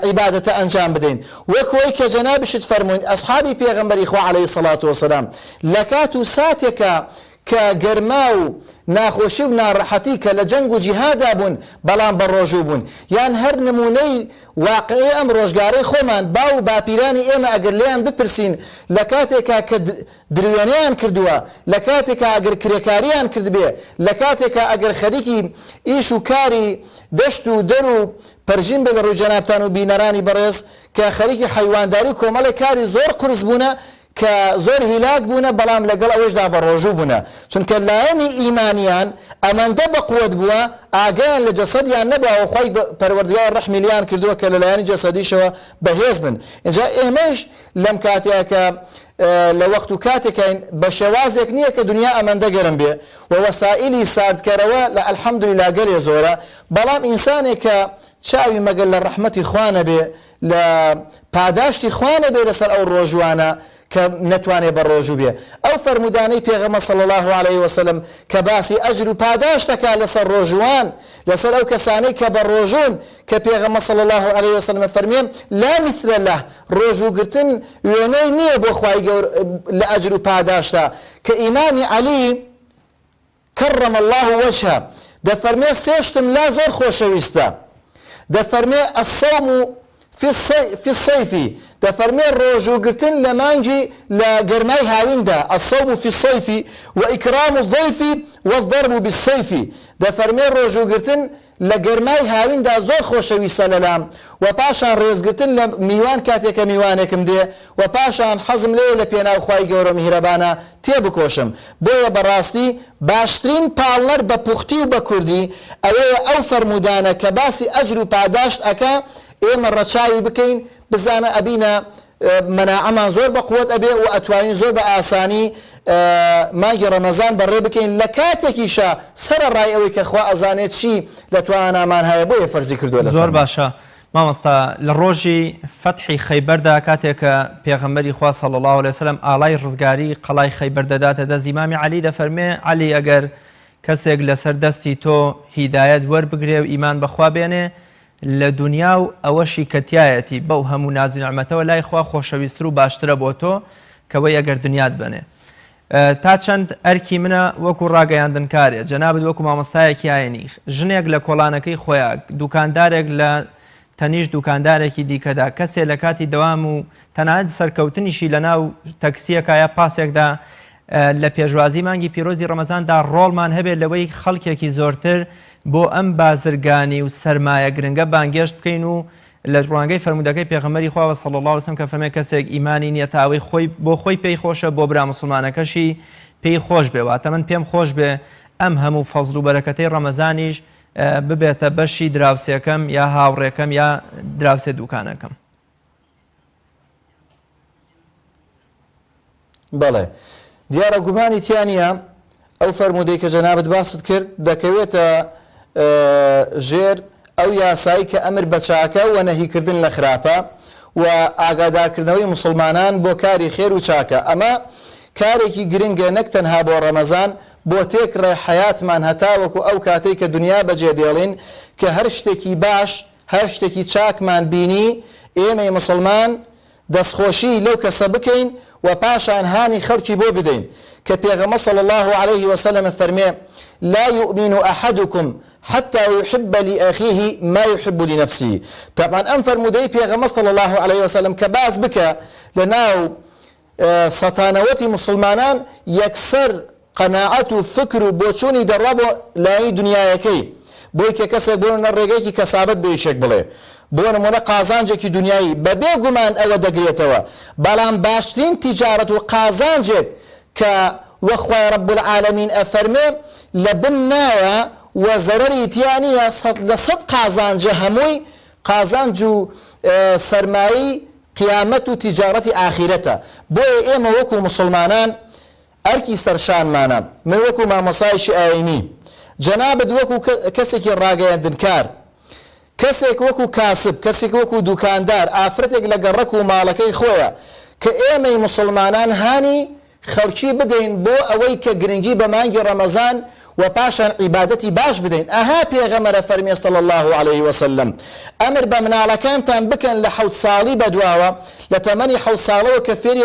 B: عیبادەتە ئەنجام بدەین. وەکوەی کە جەنابشت فەرمووین ئەسحابی پێغەمبەری خوا عەلەیهی سەڵات وەسەلام لە کات و ساتێکە کە گەرما و ناخۆشی و ناڕەحەتی کە لە جەنگ و جیهادا بوون بەڵام بە ڕۆژوو بوون یان هەر نمونەی واقعی ئەم ڕۆژگارەی خۆمان با و باپیرانی ئێمە ئەگەر لێیان بپرسین لە کاتێکا کە درێنیان کردووە لە کاتێکا ئەگەر کرێکاریان کردبێ لە کاتێکا ئەگەر خەریکی ئیش و کاری دەشت و دەر و پەرژین بێ لە ڕووی جەنابتان و بینەرانی بەڕێز کە خەریکی حەیوانداری و کۆمەڵی کاری زۆر قورس بوونە کە زۆر هیلاک بوونە بەڵام لەگەڵ ئەوەشدا بە ڕۆژوو بوونە چونکە لایەنی ئیمانیان ئەمەندە بەقووەت بووە ئاگایان لە جەسەدیان نەبووە خۆی پەروەردگار ڕەحمیلیان کردووە کە لە لایەنی جەسەدیشەوە بەهێز بن اینجا ئێمەش لەم کاتێکە لە وەخت و کاتێکین بە شێوازێک نییە کە دنیا ئەمەندە گەرم بێ و وەسائلی ساردکەرەوە لە ئەلحەمدولیلا گەلێ زۆرە بەڵام ئینسانێک کە چاوی مەگەل لە ڕەحمەتی خوانە بێ لە پاداشتی خوانە بێ لەسەر ئەو ڕۆژوانە کە نەتوانێت بە ڕۆژوو بێ ئەو فەرمودانەی پێغەمبەر صلی الله علیه وسلم کە باسی ئەجر و پاداش دەکات لەسەر ڕۆژوان لەسەر ئەو کەسانەی کە بە ڕۆژوون کە پێغەمبەر صلی الله علیه وسلم فەرمیێ لا مثل له ڕۆژووگرتن وێنەی نییە بۆ خوای گەورە لە ئەجر و پاداشدا کە ئیمامی عەلی کەڕەم الله وجهه دەفەرمێ سێشتم لا زۆر خۆشەویستە دەفەرمێ الصوم في الصيف دەفەرمێ ڕۆژووگرتن لە مانگی لە گەرمای هاویندا الصوم في الصيف وإكرام الضيف والضرب بالسيف دەفەرمێ ڕۆژووگرتن لە گەرمای هاویندا زۆر خۆشەویستە لەلام و پاشان ڕێزگرتن لە میوان کاتێکە میوانێکم دێ و پاشان حەزم لێ لە پێناو خوای گەورە میهرەبانە تێبکۆشم بۆیە بەڕاستی باشترین پاڵنەر بە پوختی و بە کوردی ئەوەیە ئەو فەرمودانە کە باسی ئەجر و پاداشت ئەکا ئێمە ڕەچاوی بکەین بزانە ئەبینە مەناعەمان زۆر بە قووەت ئەبێ و ئەتوانین زۆر بە ئاسانی مانگی ڕەمەزان بەڕێ بکەین لە کاتێکیشە سەرەڕای ئەوەی کە خوا ئەزانێت چی لە توانامان هەیە بۆیە فەرزی کردووە لەسەر
A: زۆر باشە مامۆستا لە ڕۆژی فەتحی خەیبەردا کاتێکە پێغەمبەری خوا صلی الله علیه وسلم ئاڵای ڕزگاری قەڵای خەیبەر دەداتە دەست ئیمامی عەلی دەفەرمێ عەلی ئەگەر کەسێک لەسەر دەستی تۆ هیدایەت وەربگرێ و ئیمان بەخوا بێنێ لە دنیا و ئەوەشی کەتیایەتی بەو هەموو ناز و نعمەتەوە لای خوا خۆشەویستتر و باشترە بۆ تۆ کەوەی ئەگەر دنیات بنێ تا چەند ئەرکی منە وەکو ڕاگەیاندنکارێ جەنابەت وەکو مامۆستایەکی ئاینی ژنێک لە کۆڵانەکەی خۆیان دوکاندارێک لە تەنیشت دوکاندارێکی دیکەدا کەسێک لە کاتی دەوام و تەنانەت سەرکەوتنیشی لە ناو تەکسیەکە یا پاسێکدا لە پێشوازی مانگی پیرۆزی ڕەمەزاندا ڕۆڵمان هەبێت لەوەی خەڵکێکی زۆرتر بۆ ئەم بازرگانی و سەرمایە گرنگە بانگێشت بکەین و لە ڕوانگەی فەرمودەکەی پێغەمبەری خوا صلی الله علیه وسلم کە فەرمێ کەسێک ئیمانی نییە تاوەی خۆی بۆ خۆی پێی خۆشە بۆ برا موسڵمانەکەشی پێی خۆش بێ واتە من پێم خۆش بێ ئەم هەموو فەزل و بەرەکەتەی ڕەمەزانیش ببێتە بەشی دراوسێکەم یا هاوڕێکەم یا دراوسێ دوکانەکەم.
B: بەڵێ دیارە گومانی تیانە ئەو فەرمودەی کە جەنابەت باست کرد دەکەوێتە ژێر ئەو یاسایی کە ئەمر بە چاکە و نەهیکردن لە خراپە و ئاگادارکردنەوەی موسڵمانان بۆ کاری خێر و چاکە ئەمە کارێکی گرنگە نەک تەنها بۆ ڕەمەزان بۆ تێکڕێ حەیاتمان هەتاوەکو ئەو کاتەی کە دنیا بەجێ دێڵین کە هەر شتێکی باش هەر شتێکی چاکمان بینی ئێمەی موسڵمان دەستخۆشی لەو کەسە بکەین و پاشان هانی خەڵکی بۆ بدەین کە پێغەمبەر صلی الله عليه وسلم فەرمێ لا يؤمن أحدكم حتى يحب لأخيه ما يحب لنفسه. طبعا أم فرمودي پێغەمبەر صلى الله عليه وسلم کە باز بکە لەناو سەتانەوەتی مسلمانان یەکسەر قەناعەت و فکر و بۆچوونی دەڕوا بۆ لای دنیایەکەی بۆی کە کەسێک بۆنە ڕێگەیەکی کەسابەت بە یەکێک بڵێ بۆ نمونە قازانجێکی دنیایی بەبێ گومان ئەوە دەگرێتەوە بەڵام باشترین تیجارەت و قازانجێک کە وەخوای رب العالمین ئەفەرمێ لە بن نایە و زەرەری تیانیە لە سەد قازانجە هەمووی قازانج و سەرمایی قیامەت و تیجارەتی ئاخیرەتە بۆیە ئێمە وەکو مسلمانان ئەرکی سەرشانمانە من وەکو مامۆسایشی ئاینی جەنابەت وەکو کەسێکی ڕاگەیاندنکار کەسێک وەکو کاسب کەسێک وەکو دوکاندار ئافرەتێک لە گەڕەک و ماڵەکەی خۆیە کە ئێمەی مسلمانان هانی خەڵکی بدەین بۆ ئەوەی کە گرنگی بە مانگی ڕەمەزان و پاشان عیبادەتی باش بدەین. ئەها پێغەمبەرە فەرمێ صلی الله عليه وسلم ئەمر بە مناڵەکانتان بکەن لە 7 ساڵی بەدواوە لە تەمەنی 7 ساڵەوە کە فێری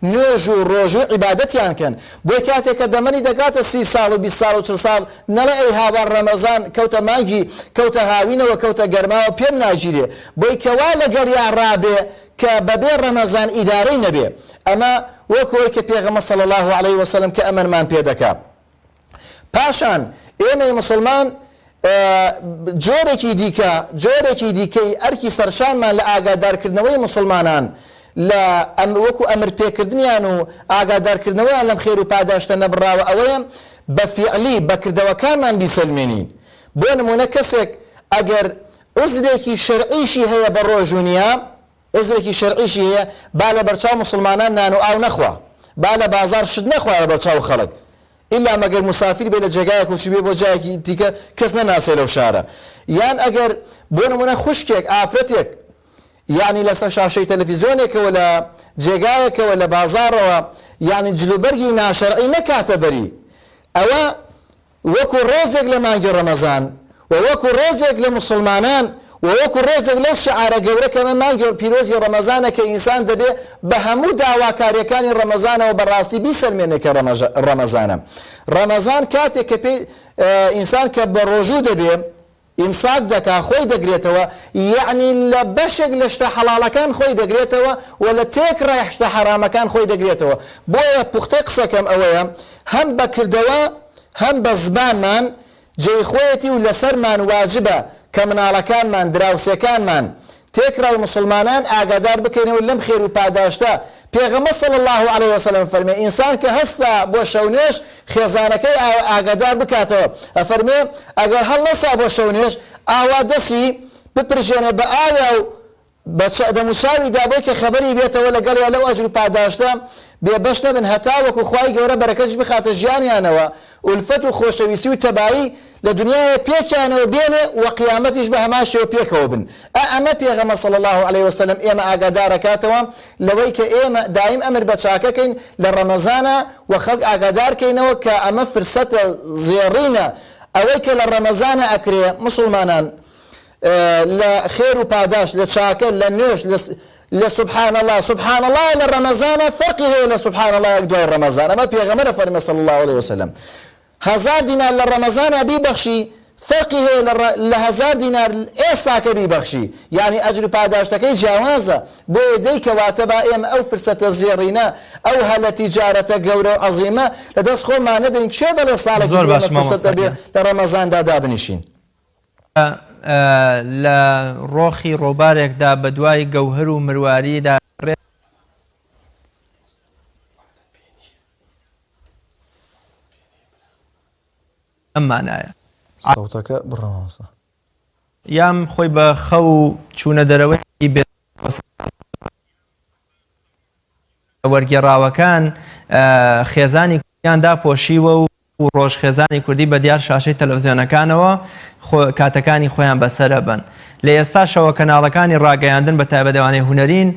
B: نوێژ و ڕۆژوو عیبادەتیان کەن بۆی کاتێک کە دەمەنی دەگاتە 30 ساڵ و 20 ساڵ و 40 ساڵ نەڵێ ئەی هاوار ڕەمەزان کەوتە مانگی کەوتە هاوینەوە کەوتە گەرماوە پێم ناگیرێ بۆی کەوا لەگەڵ یان ڕابێ کە بەبێ ڕەمەزان ئیدارەی نەبێ. ئەمە وەکەوەی کە پێغەمبەر صلی الله عليه وسلم کە ئەمەمان پێ دەکات. پاشان ئێمەی مسلمان جۆرێکی دیکەی ئەرکی سەرشانمان لە ئاگادارکردنەوەی مسلمانان لە وەکو ئەمر پێکردنیان و ئاگادارکردنەوەیان لەم خێر و پاداشتە نەبڕاوە ئەوەیە بە فیعلی بەکردەوەکانمان بیسەلمێنین. بۆ نمونە کەسێک ئەگەر عوزرێکی شەرعیشی هەیە بە ڕۆژوونیا عوزرێکی شەرعیشی هەیە با لە بەرچاو مسلمانان نان و ئاو نەخوا با لە بازار شت نەخوا لە بەرچاو خەڵک ئیلا مەگەر مسافر بێ لە جێگایەک و بێ بۆ جایەکی دیکە کەس نەناسێ لەو شارە یان ئەگەر بۆ نمونە خوشکێک ئافرەتێک یعنی لەسەر شاشەی تەلەڤیزیۆنێکەوە لە جێگایەکەوە لە بازارەوە یعنی جلوبەرگی ناشەرعی نەکاتە بەری ئەوە وەکو ڕۆژێک لە مانگی ڕەمەزان و وەکو ڕۆژێک لە مسلمانان و وەکو ڕۆژێک لەو شعارە گەورەکەمە مانگی پیرۆزی ڕەمەزانە کە ئینسان دەبێ بە هەموو داواکاریەکانی ڕەمەزانەوە بەڕاستی بیسەلمێنێ کە ڕەمەزانە. ڕەمەزان کاتێک کە پێی ئینسان کە بە ڕۆژوو دەبێ ئیمساک دەکا خۆی دەگرێتەوە یعنی لە بەشێک لە شتە حەڵاڵەکان خۆی دەگرێتەوە و لە تێکڕای شتە حەرامەکان خۆی دەگرێتەوە. بۆیە پوختەی قسەکەم ئەوەیە هەم بە کردەوە هەم بە زبانمان جێی خۆیەتی و لەسەرمان واجبە کە مناڵەکانمان دراوسەکانمان تێکڕای مسلمانان ئاگادار بکەینەوە لەم خێر و پاداشتە. پێغەمبەر صلی الله عليه وسلم فەرمێ ئینسان کە هەستا بۆ شەونێش خێزانەکەی ئاگادار بکاتەوە ئەفەرمێ ئەگەر هەڵ نەسا بۆ شەونێش ئاوا دەسی بپرژێنە بە ئاوا و بە دەموچاوی دابۆی کە خەبەری بێتەوە لەگەڵ لەو ئەجر و پاداشتە بێبەش نەبن هەتا وەکو خوای گەورە بەرەکەتش بخاتە ژیانیانەوە ئولفەت و خۆشەویستی و تەبایی لە دنیای پێکیانەوە بێنێ و قیامەتیش بە هەمان شێوە پێکەوە بن. ئەمە پێغەمبەر صلی الله عليه وسلم ئێمە ئاگادارەکاتەوە لەوەی کە ئێمە دایم ئەمر بە چاکەکەین لە ڕەمەزانە و خەڵک ئاگادارکەینەوە کە ئەمە فرسەتە زێڕینە ئەوەی کە لە ڕەمەزانە ئەکرێ مسلمانان لە خێر و پاداش لە چاکە لە نوێژ لە سبحان الله سبحان الله لە ڕەمەزانە فەرقی هەیە لە سبحان الله دوای ڕەمەزان. ئەمە پێغەمبەرە فەرمێ صلی الله عليه وسلم 1000 دینار لە ڕەمەزانە بیبەخشی فەرقی هەیە لە 1000 دینار ئێستاکە بیبەخشی یعنی ئەجر و پاداشتەکەی جیاوازە. بۆیە دەیکەواتە با ئێمە ئەو فرسەتە زێڕینە ئەو هەلە تیجارەتە گەورە و عەزیمە لەدەست خۆمان نەدەین کێ دەڵێ ساڵێکی ئێمە فرسەت دەبێ لە ڕەمەزاندا دابنیشین.
A: لە ڕۆخی ڕۆبارێکدا بە دوای گەوهر و مرواریدا ئەمانایە
B: ساوتەکە بڕەوەسە
A: یام خۆی بە خەو و چوونە دەرەوەی وەرگێڕاوەکان خێزانی کوردیان داپۆشیوە و ڕۆژ خێزانی کوردی بە دیار شاشەی تەلەڤیزیۆنەکانەوە کاتەکانی خۆیان بەسەرە بن. لە ئێستاشەوە کەناڵەکانی ڕاگەیاندن بە تایبەتەوانەی هونەرین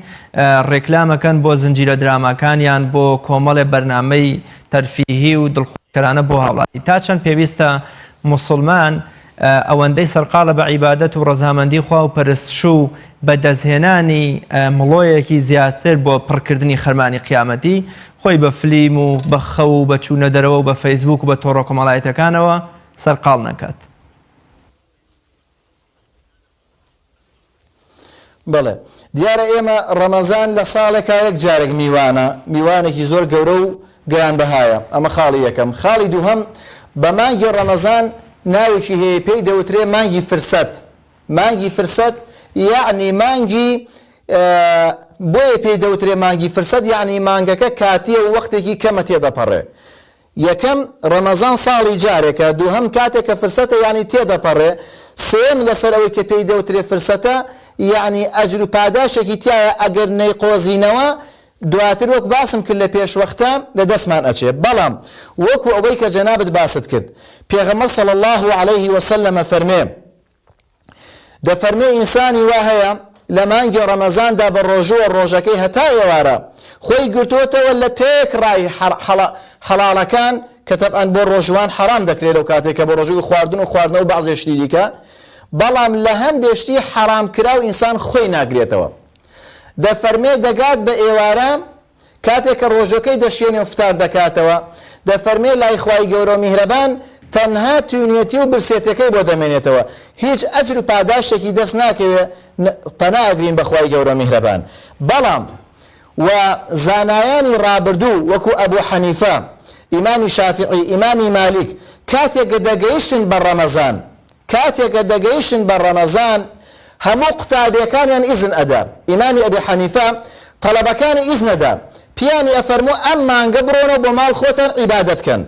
A: ڕێکلامەکەن بۆ زنجیرە دراماکانیان بۆ کۆمەڵێ بەرنامەی تەرفیهی و دڵخۆشکەرانە بۆ هاوڵاتی تا چەند پێویستە مسلمان ئەوەندەی سەرقاڵە بە عیبادەت و ڕەزامەندی خوا و پەرستشوو بە دەستهێنانی مڵۆیەکی زیاتر بۆ پڕکردنی خەرمانی قیامەتی خۆی بە فلیم و بە خەو و بە چوونە دەرەوە و بە فەیسبوک و بە تۆڕە کۆمەڵایەتەکانەوە سەرقاڵ نەکات.
B: بەڵێ دیارە ئێمە ڕەمەزان لە ساڵێکا یەک جارێک میوانێکی زۆر گەورە و گرانبەهایە. ئەمە خاڵی یەکەم. خاڵی دووهەم بە مانگی ڕەمەزان ناوێکی هەیە پێی دەوترێ مانگی فرسەت. مانگی فرسەت یعنی مانگی بۆیە پێی دەوترێ مانگی فرسەت یعنی مانگەکە کاتیە و وەختێکی کەمە تێدەپەڕێ. یەکەم ڕەمەزان ساڵی جارێکە دووهەم کاتێکە فرسەتە یعنی تێدەپەڕێ سێم لەسەر ئەوەی کە پێی دەوترێ فرسەتە یعنی ئەجر و پاداشێکی تایە ئەگەر نەیقۆزینەوە دواتر وەک باسم کرد لە پێشوەختە لە دەستمان ئەچێ. بەڵام وەکو ئەوەی کە جەنابەت باست کرد پێغەمبەر صلی الله عليه وسلم فەرمێ دەفەرمێ ئینسانی وا هەیە لە مانگی ڕەمەزاندا بە ڕۆژووە ڕۆژەکەی هەتا ئێوارە خۆی گرتوتەوە لە تێک ڕای حەڵاڵەکان کە تەبعەن بۆ ڕۆژوان حرام دەکرێت لەو کاتێک کە بۆ ڕۆژووی خواردن و خواردنەوە بەعزێشتی دیکە بەڵام لە هەندێشتی حرام کراو ئینسان خۆی ناگرێتەوە دەفەرمێ دەگات بە ئێوارە کاتێک کە ڕۆژەکەی دەشێنێ و فتار دەکاتەوە دەفەرمێ لای خوای گەورە و میهرەبان تەنها توونێتی و برسێتەکەی بۆ دەمێنێتەوە هیچ ئەجر و پاداشتێکی دەست ناکەوێت پەناگرین بە خوای گەورە و میهرەبان بەڵام و زانایانی ڕابردوو وەکو ئەبوو حەنیفە ئیمامی شافعی ئیمامی مالیک کاتێک دەگەیشتن بە ڕەمەزان هەموو قوتابیەکانیان ئیزن ئەدا ئیمامی ئەبوو حەنیفە تەڵەبەکانی ئیزنەدا پیانی ئەفەرموو ئەم مانگە بڕۆنە بۆ ماڵ خۆتان عیبادەتکەن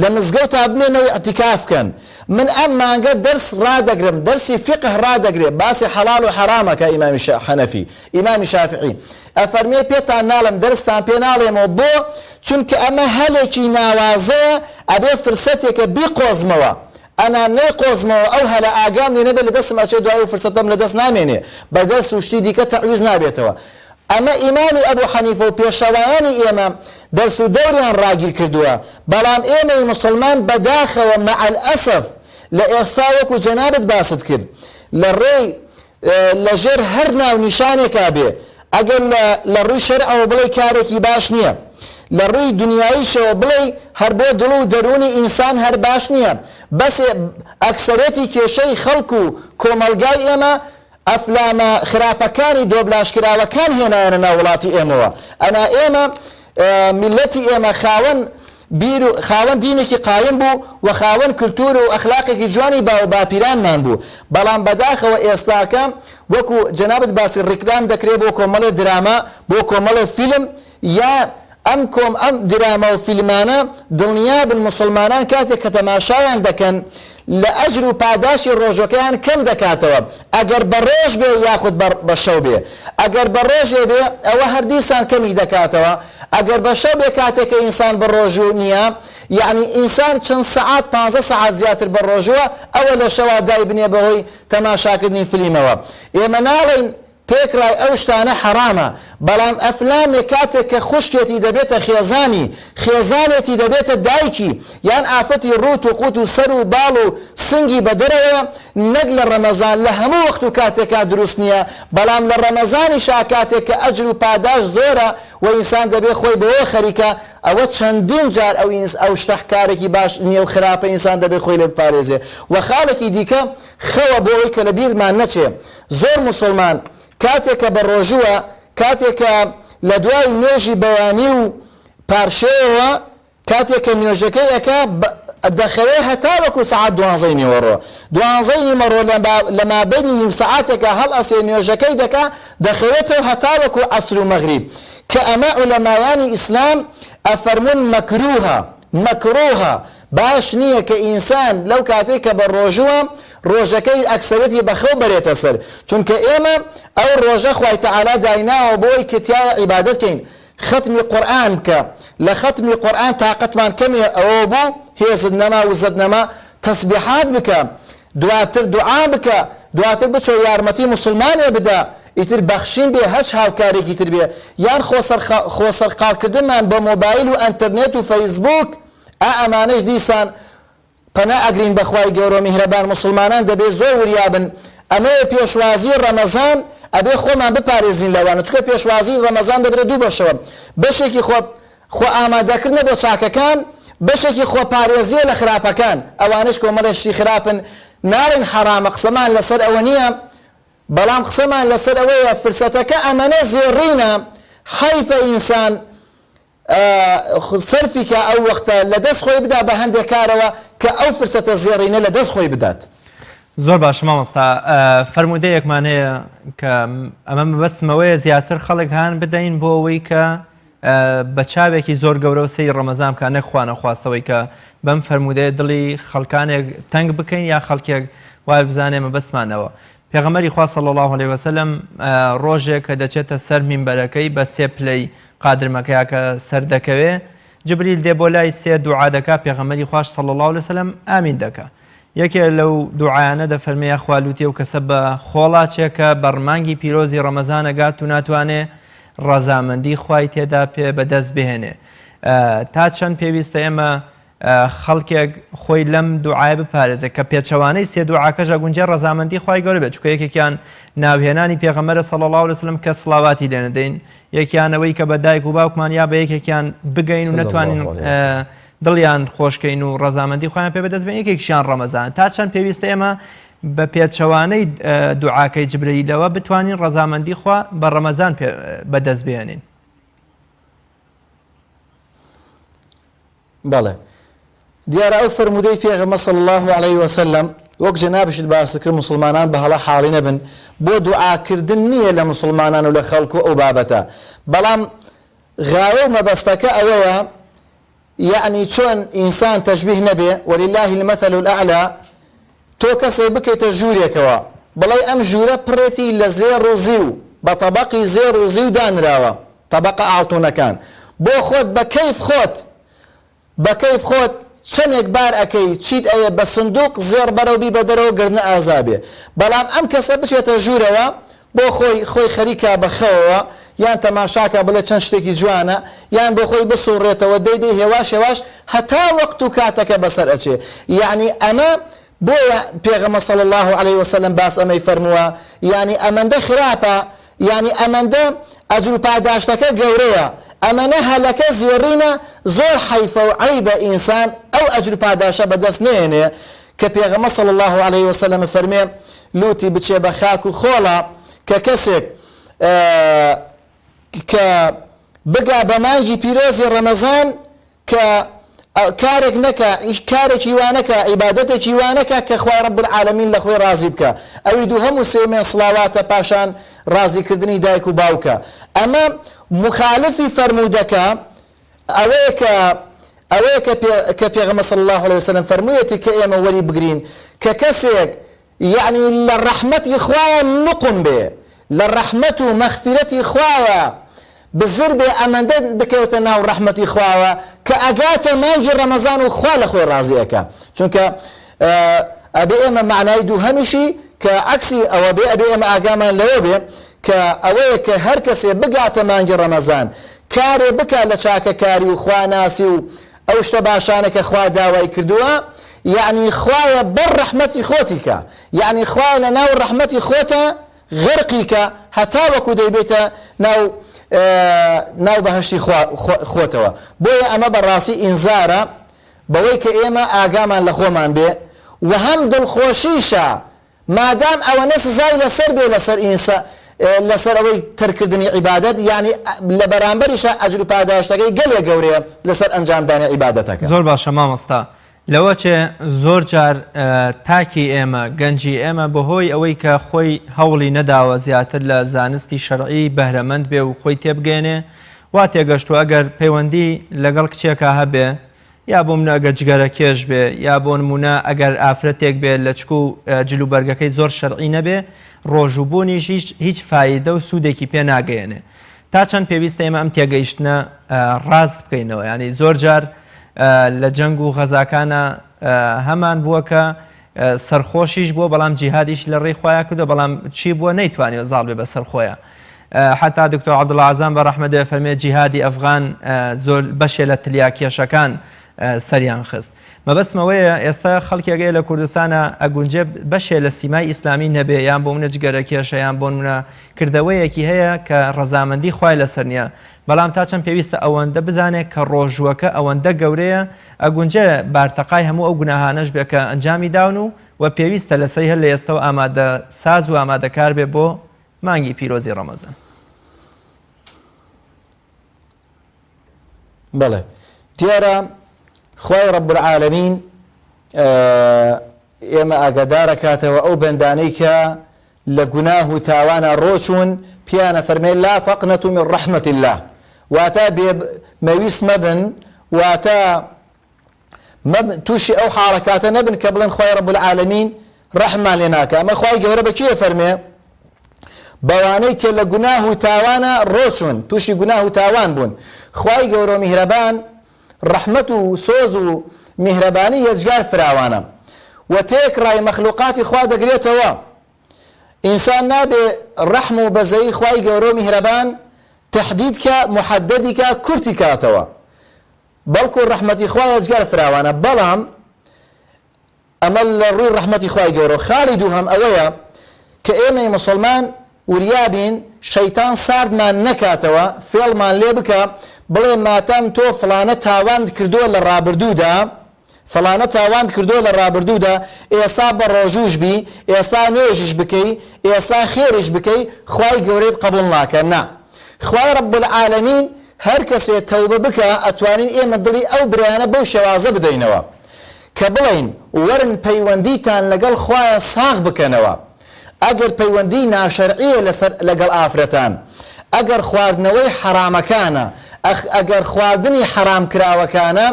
B: لە مزگەوتا بمێنەوە ئەتیکافکەن من ئەم مانگە دەرس ڕادەگرم دەرسی فقه ڕادەگرێ باسی حەڵاڵ و حەرامەکە ئیمامی حەنەفی ئیمامی شافعی ئەفەرمێ پێتان ناڵم دەرستان پێ ناڵێمەوە بۆ چونکە ئەمە هەلێکی ناوازەیە ئەبێ فرسەتێکە بیقۆزمەوە ئەنا نەیقۆزمەوە ئەو هەلە ئاگام لێ نەبێت لە دەستم ئەچێ دوای فرسەتەم لە دەست نامێنێ بە دەرس و شتی دیکە تەعویز نابێتەوە ئەمە ئیمامی ئەبوو حەنیفە و پێشەوایانی ئێمە دەرس و دەوریان ڕاگیر کردووە بەڵام ئێمەی موسڵمان بەداخەوە مع الئەسف لە ئێستا وەکو جەنابەت باست کرد لە ڕێی لەژێر هەر ناو نیشانێکا بێ ئەگەر لە ڕووی شەرعەوە بڵێ کارێکی باش نییە لە ڕووی دنیاییشەوە بڵێ هەر بۆ دڵ و دەرونی ئینسان هەر باش نییە بەس ئەکسەرێتی کێشەی خەڵک و کۆمەلگای ئێمە ئەفلامە خراپەکانی دۆبلاشکراوەکان هێنایەنە ناو وڵاتی ئێمەوە ئەنا ئێمە میلەتی ئێمە خاوەن دینێکی قایم بوو و خاوەن کلتور و ئەخلاقێکی جوانی باو باپیرانمان بوو بەڵام بەداخەوە ئێستاکە وەکو جەنابەت باسی ڕیکلام دەکرێت بۆ کۆمەڵێ دراما بۆ کۆمەڵێ فیلم یا ئەم دراما و فیلمانە دڵنیابن موسڵمانان کاتێک کە تەماشایان دەکەن لە ئەجر و پاداشی ڕۆژەکەیان کەم دەکاتەوە ئەگەر بە ڕۆژ بێ یاخود بە شەو بێ ئەگەر بە ڕۆژێ بێ ئەوە هەردیسان کەمی دەکاتەوە ئەگەر بە شەو بێ کاتێککە ئینسان بە ڕۆژوو نییە یعنی ئینسان چەند سەعات 15 سەعات زیاتر بە ڕۆژوە ئەوە لە شەوا دای بنێ بەهۆی تەماشاکردنی فیلمەوە ئێمە ناڵێن تێکڕای ئەو شتانە حرامە بەڵام ئەفلامێک کاتێک کە خوشکێتی دەبێتە خێزانێتی دەبێتە دایکی یان ئافەتی ڕوت و قوت و سەر و باڵ و سنگی بەدەرەوە نەک لە ڕەمەزان لە هەموو وەخت و کاتێکا دروست نییە بەڵام لە ڕەمەزانیشا کاتێک کە ئەجر و پاداش زۆرە و ئینسان دەبێت خۆی بەوە خەریکە ئەوە چەندین جار ئەو شتەحکارێکی باش نییە و خراپە ئینسان دەبێت خۆی لێ بپارێزێ و خاڵێکی دیکە خەوە بۆ ئەوەی کە لە بیرمان نەچێ زۆر موسڵمان کاتێکە بە ڕۆژووە کاتێکە لە دوای نوێژی بەیانی و پارشەوە کاتێککە نوێژەکەی ئەکا دەخەوێ هەتا وەکو سەعات 12 نیوەڕۆ 12 نیمەڕۆ لە مابەینی نیم سەعاتێکە هەڵ ئەسێ نوێژەکەی دەکا دەخەوێتەوە هەتا وەکو عەسر و مەغریب کە ئەمە عولەمایانی ئیسلام ئەفەرمون مەکروهە باش نییە کە ئینسان لەو کاتێک کە بە ڕۆژووە ڕۆژەکەی ئەکسەرەتی بەخەو بەرێتە سەر چونکە ئێمە ئەو ڕۆژە خوای تەعالا دایناوە بۆی کە تیایە عیبادەت بکەین ختمی قورئان بکە لە ختمی قورئان تااقەتمان کەمێ ئەوە بوو هێزت نەما وزت نەما تەسبیحات بکە دواتر دوعا بکە دواتر بچۆ یارمەتی موسڵمانێ بدە ئیتر بەخشین بێ هەچ هاوکارێکی تر بێ یان خۆسەرقاڵکردنمان بە مۆبایل و ئەنتەرنێت و فەیسبوک ئەمانەش دیسان پەنا ئەگرین بەخوای گەورە و میهرەبان موسڵمانان دەبێت زۆر وریابن ئەمەیە پێشوازی ڕەمەزان ئەبێ خۆمان بپارێزین لەوانە چونکە پێشوازی ڕەمەزان دەبرێت دوو بەشەوە بەشێکی خۆ ئامادەکردنە بۆ چاکەکان بەشێکی خۆ پارێزیە لە خراپەکان ئەوانش کۆمەڵێشتی خراپن ناڵین حرامە قسەمان لەسەر ئەوە نییە بەڵام قسەمان لەسەر ئەوەیە فرسەتەکە ئەمەنە زێڕینە حەیفە ئینسان سەرفیکە ئەو وەختە لە دەست خۆی بدا بە هەندێک کارەوە کە ئەو فرسەتە زێڕینە لە دەست خۆی بدات
A: زۆر باش مامۆستا فەرمودەیەکمان هەیە کە ئەمە مەبەستمەوەیە زیاتر خەڵک هان بدەین بۆ ئەوەی کە بە چاوێکی زۆر گەورە و سەی ڕەمەزان بکە نەخوا نەخواستەوەی کە بەم فەرمودەیە دڵی خەڵکانێک تەنگ بکەین یا خەڵکێک وای بزانێ مەبەستمانەوە پێغەمبەری خوا صلی الله علیه وسلم ڕۆژێک کە دەچێتە سەر مینبەرەکەی بە سێ پلەی قادرمەکەیە کە سەر دەکەوێ جبریل دێ بۆ لای سێ دوعا دەکا پێغەمبەری خوش صلی الله علیه وسلم ئامین دەکا یەکێ لەو دوعایانە دەفەرمێ خوالوتێ و کەسە بە خۆڵاچێکە بەڕمانگی پیرۆزی ڕەمەزانەگات و ناتوانێ ڕەزامەندی خوای تێدا پێ بەدەست بهێنێ. تا چەند پێویستە ئێمە خەڵکێک خۆی لەم دوعای بپارێزێت کە پێچەوانەی سێ دوعاکەش ئەگونجێ ڕەزامەندی خوای گەورە بێت، چونکە یەکێکیان ناوهێنانی پێغەمبەرە صلی الله علیه وسلم کە سڵاواتی لێ نەدەین، یەکیانەوەی کە بە دایک و باوکمان یا بە یەکێکیان بگەین و نەتوانین دڵیان خۆشکەین و ڕەزامەندی خۆیان پێ بەدەست بێن، یەکێکیان ڕەمەزان. تا چەند پێویستە ئێمە بە پێچەوانەی دوعاکەی جبرەیلەوە بتوانین ڕەزامەندی خوا بە ڕەمەزان بەدەست بێنین.
B: بەڵێ دیارە ئەو فەرمودەی پێغەمبەر صلی الله عليه وسلم وەک جەنابشت باس کرد مسلمانان بە هەڵە حاڵی نەبن بۆ دوعاکردن نییە لە مسلمانان و لە خەڵکو ئەو بابەتە، بەڵام غایە و مەبەستەکە ئەوەیە یعنی چۆن ئینسان تەشبیه نەبێ ولله المثل الأعلى تۆ کەسێک بکەیتە ژوورێکەوە بڵێ ئەم ژوورە پڕێتی لە زێر و زیو بە تەبەقی زێر و زیو دانراوە تەبەقە ئاڵتوونەکان بۆ خۆت بە کەیف خۆت چەندێک بار ئەەکەی چیت ئەوێ بە سندوق زێر بەرەوبی بە دەرەوە گرنە ئازابێ، بەڵام ئەم کەسە بچێتە ژوورەوە بۆ خۆی خەریکا بەخەوەوە یان تەماشاکە بڵێ چەند شتێکی جوانە یان بۆ خۆی بسوڕێتەوە دەیدەی هێواش هێواش هەتا وەقت و کاتەکە بەسەر ئەچێ. یعنی ئەمە بۆیە پێغەمبەر صلی الله عليه وسلم باس ئەمەی فەرمووە یعنی ئەمەندە خراپە، یعنی ئەمەندە ئەجر و پاداشتەکە گەورەیە، ئەمەنە هەلەکە زێڕینە زۆر حەیفە و عەیبە ئینسان ئەو ئەجر و پاداشە بەدەست نێنێ کە پێغەمبەر صلی الله عليه وسلم فەرمێ لوتی بچێ بە خاک و خۆڵە کە کەسێک کە بگا بە مانگی پیرۆزی ڕەمەزان کە کارێک نەکە کارێکی وانەکە عیبادەتێکی وانەکە کە خوای رب العالمین لە خۆی ڕازی بکە، ئەوی دوو هەموو سێمێ سڵاواتە پاشان ڕازیکردنی دایک و باوکە. ئەمە مخالفی فەرمودەکە ئەوەیە کە پێغەمبەر صلی الله عليه وسلم فەرموویەتی کە ئێمە وەری بگرین کە کەسێک یعنی لە ڕەحمەتی خوایە نقم بێ لە ڕەحمەت و مەغفیرەتی خوایە بزر بێ ئەمەندە بکەوتە ناو ڕەحمەتی خواوە کە ئەگاتە مانگی ڕەمەزان و خوا لە خۆی ڕازیەکە، چونکە ئەبێ ئێمە معنای دوو هەمیشی کە عەکسی ئەوە بێ ئەبێ ئێمە ئاگامان لەوە بێ کە ئەوەیە کە هەر کەسێ بگاتە مانگی ڕەمەزان کارێ بکات لە چاکەکاری و خواناسی و ئەو شتە باشانە کە خوا داوای کردووە، یعنی خوایە بەر ڕەحمەتی خۆتیکە، یعنی خوایە لە ناو ڕەحمەتی خۆتە غەرقیکە هەتا وەکو دەیبێتە ناو بەهشتی خۆتەوە. بۆیە ئەمە بەڕاستی ئینزارە بەوەی کە ئێمە ئاگامان لە خۆمان بێ و هەم دڵخۆشیشە مادام ئەوەنە سزای لەسەر بێ لەسەر ئەوەی تەرکردنی عیبادەت، یعنی لە بەرامبەریشە ئەجر و پاداشتەکەی گەلێک گەورەیە لەسەر ئەنجامدانی عیبادەتەکە.
A: زۆر باشە مامۆستا، لەوە چێ زۆر جار تاکی ئێمە گەنجی ئێمە بەهۆی ئەوەی کە خۆی هەوڵی نەداوە زیاتر لە زانستی شەرعی بەهرەمەند بێ و خۆی تێبگەێنێ وا تێگەشتووە ئەگەر پەیوەندی لەگەڵ کچێکە هەبێ یا بۆ منە ئەگەر جگەرە کێش بێ یا بۆ نمونە ئەگەر ئافرەتێک بێ لە چکو و جلوبەرگەکەی زۆر شەرعی نەبێ ڕۆژوبوونیش هیچ فایدە و سوودێکی پێ ناگەیەنێ. تا چەند پێویستە ئێمە ئەم تێگەیشتنە ڕاست بکەینەوە، ینی زۆر جار لە جەنگ و غەزاکانە هەمان بووە کە سەرخۆشیش بووە بەڵام جیهادیش لە ڕێی خۆیان کردو، بەڵام چی بووە نەیتوانێت زاڵ بێ بەسەر خۆیان. حتا دکتۆر عەبدوڵعەزام بە ڕەحمەت دەفەرمێت جیهادی ئەفغان زۆر بەشێ لە تلیاکێشەکان سەریان خست. مەبەستمەوەیە ئێستا خەڵکێگەی لە کوردستانە ئەگونجێ بەشێ لە سیمای ئیسلامی نەبێ یان بۆ منە جگەرە کێشە یان بۆ منە کردەوەیەکی هەیە کە ڕەزامەندی خوای لەسەر نییە، بەڵام تا چەند پێویستە ئەوەندە بزانێت کە ڕۆژوەکە ئەوەندە گەورەیە ئەگونجێ بارتەقای هەموو ئەو گوناهانەش بێ کە ئەنجامی داون و پێویستە لەسەری هەر لە ئێستەوە ئامادە ساز و ئامادەکار بێ بۆ مانگی پیرۆزی ڕەمەزان.
B: بەڵێ دیارە خوای رب العالمین ئێمە ئاگادارەکاتەوە ئەو بەندانەی کە لە گوناه و تاوانە ڕۆچوون پیانە فەرمێ لا تەقنەتوا من ڕەحمەت الله، واتە مەویست مەبن، واتە تووشی ئەو حاڵەکاتە نەبن کە بڵێن خوای رب العالمین ڕەحمان لێ ناکە. ئەمە خوای گەورە بە کێ فەرمێ؟ بەوانەی کە لە گوناه و تاوانە ڕۆچوون تووشی گوناه و تاوان بوون. خوای گەورە میهرەبان ڕەحمەت و سۆز و میهرەبانی یەجگار فراوانە و تێکڕای مەخلوقاتی خوا دەگرێتەوە. ئینسان نابێ ڕەحم و بەزەیی خوای گەورە و میهرەبان تەحدید کە محەددی کە کورتی کاتەوە، بەڵکو ڕەحمەتی خوای ئەجگار فراوانە. بەڵام ئەمە لە ڕووی ڕەحمەتی خوای گەورە. خاڵی دووهەم ئەوەیە کە ئێمەی مسلمان وریابین شەیتان ساردمان نەکاتەوە، فێڵمان لێ بکە بڵێ ماتەم تۆ فڵانە تاوان کردووە لە ڕابردوودا، فڵانە تاوان کردووە لە ڕابردوودا، ئێستا بە ڕۆژوش بی، ئێستا نوێژیش بکەی، ئێستا خێریش بکەی، خوای گەورەت قبول ناکە. نا، خوای رب العالمین هەر کەسێ تەوبە بکە ئەتوانین ئێمە دڵی ئەو برایانە بەو شێوازە بدەینەوە کە بڵین وەرن پەیوەندیتان لەگەڵ خوایە ساغ بکەنەوە. ئەگەر پەیوەندی ناشەرعیە لەگەڵ ئافرەتان، ئەگەر خواردنەوەی حرامەکانە، ئەگەر خواردنی حرام کراوەکانە،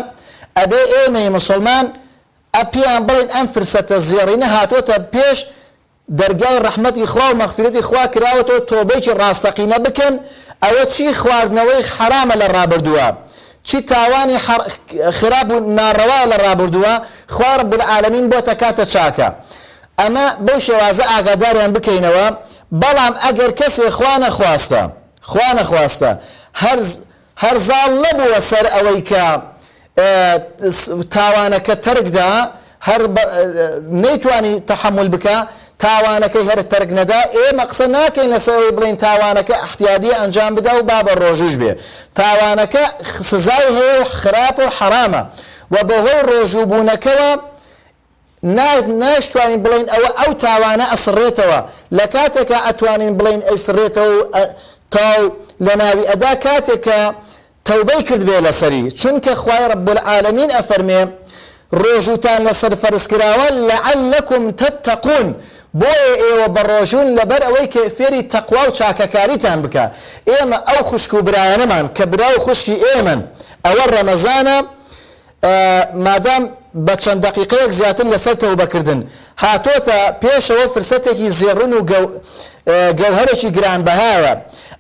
B: ئەبێ ئێمەی مسلمان ئەپیان بڵین ئەم فرسەتە زێڕینە هاتۆتە پێش دەرگای ڕەحمەتی خوا و مەغفرەتی خوا کراوەتەوە، تۆبەیەکی ڕاستەقینە بکەن. ئەوە چی خواردنەوەی حرامە لە ڕابردووە، چی تاوانی خراپ و ناڕەوا لە ڕابردووە، خوا رب العالمین بۆتە کاتە چاکە. ئەمە بەو شێوازە ئاگاداریان بکەینەوە. بەڵام ئەگەر کەسێ خوا نەخواستە هەرزاڵ نەبووە سەر ئەوەی کە تاوانەکە تەرکدا، هەر نەیتوانی تەحمل بکە، تاوانەکەی هەر تەرک نەدا، ئێمە قسە ناکەین لەسەرەوەی بڵین تاوانەکە احتیادی ئەنجام بدا و با بە ڕۆژوش بێ. تاوانەکە سزای هەیە، خراپە و حرامە، و بەهۆی ڕۆژووبوونەکەوە ناشتوانین بڵین ئەو تاوانە ئەسڕێتەوە. لە کاتێکە ئەتوانین بڵین ئەیسڕێتەوە تاو لە ناوی ئەدا کاتێکە تەوبەی کرد بێ لەسەری. چونکە خوای رب العالمین ئەفەرمێ ڕۆژوتان لەسەر فەرزکراوە لەعەلەکم تەتەقون، بۆیە ئێوە بە ڕۆژون لەبەر ئەوەی کە فێری تەقوا و چاکەکاریتان بکە. ئێمە ئەو خوشک و برایەنەمان کە برا و خوشکی ئێمن ئەوە ڕەمەزانە، مادام بە چەند دقیقەیەک زیاتر لەسەر تەوبەکردن هاتۆتە پێشەوە فرسەتێکی زێڕون و گەوهەرێکی گرانبەهایە،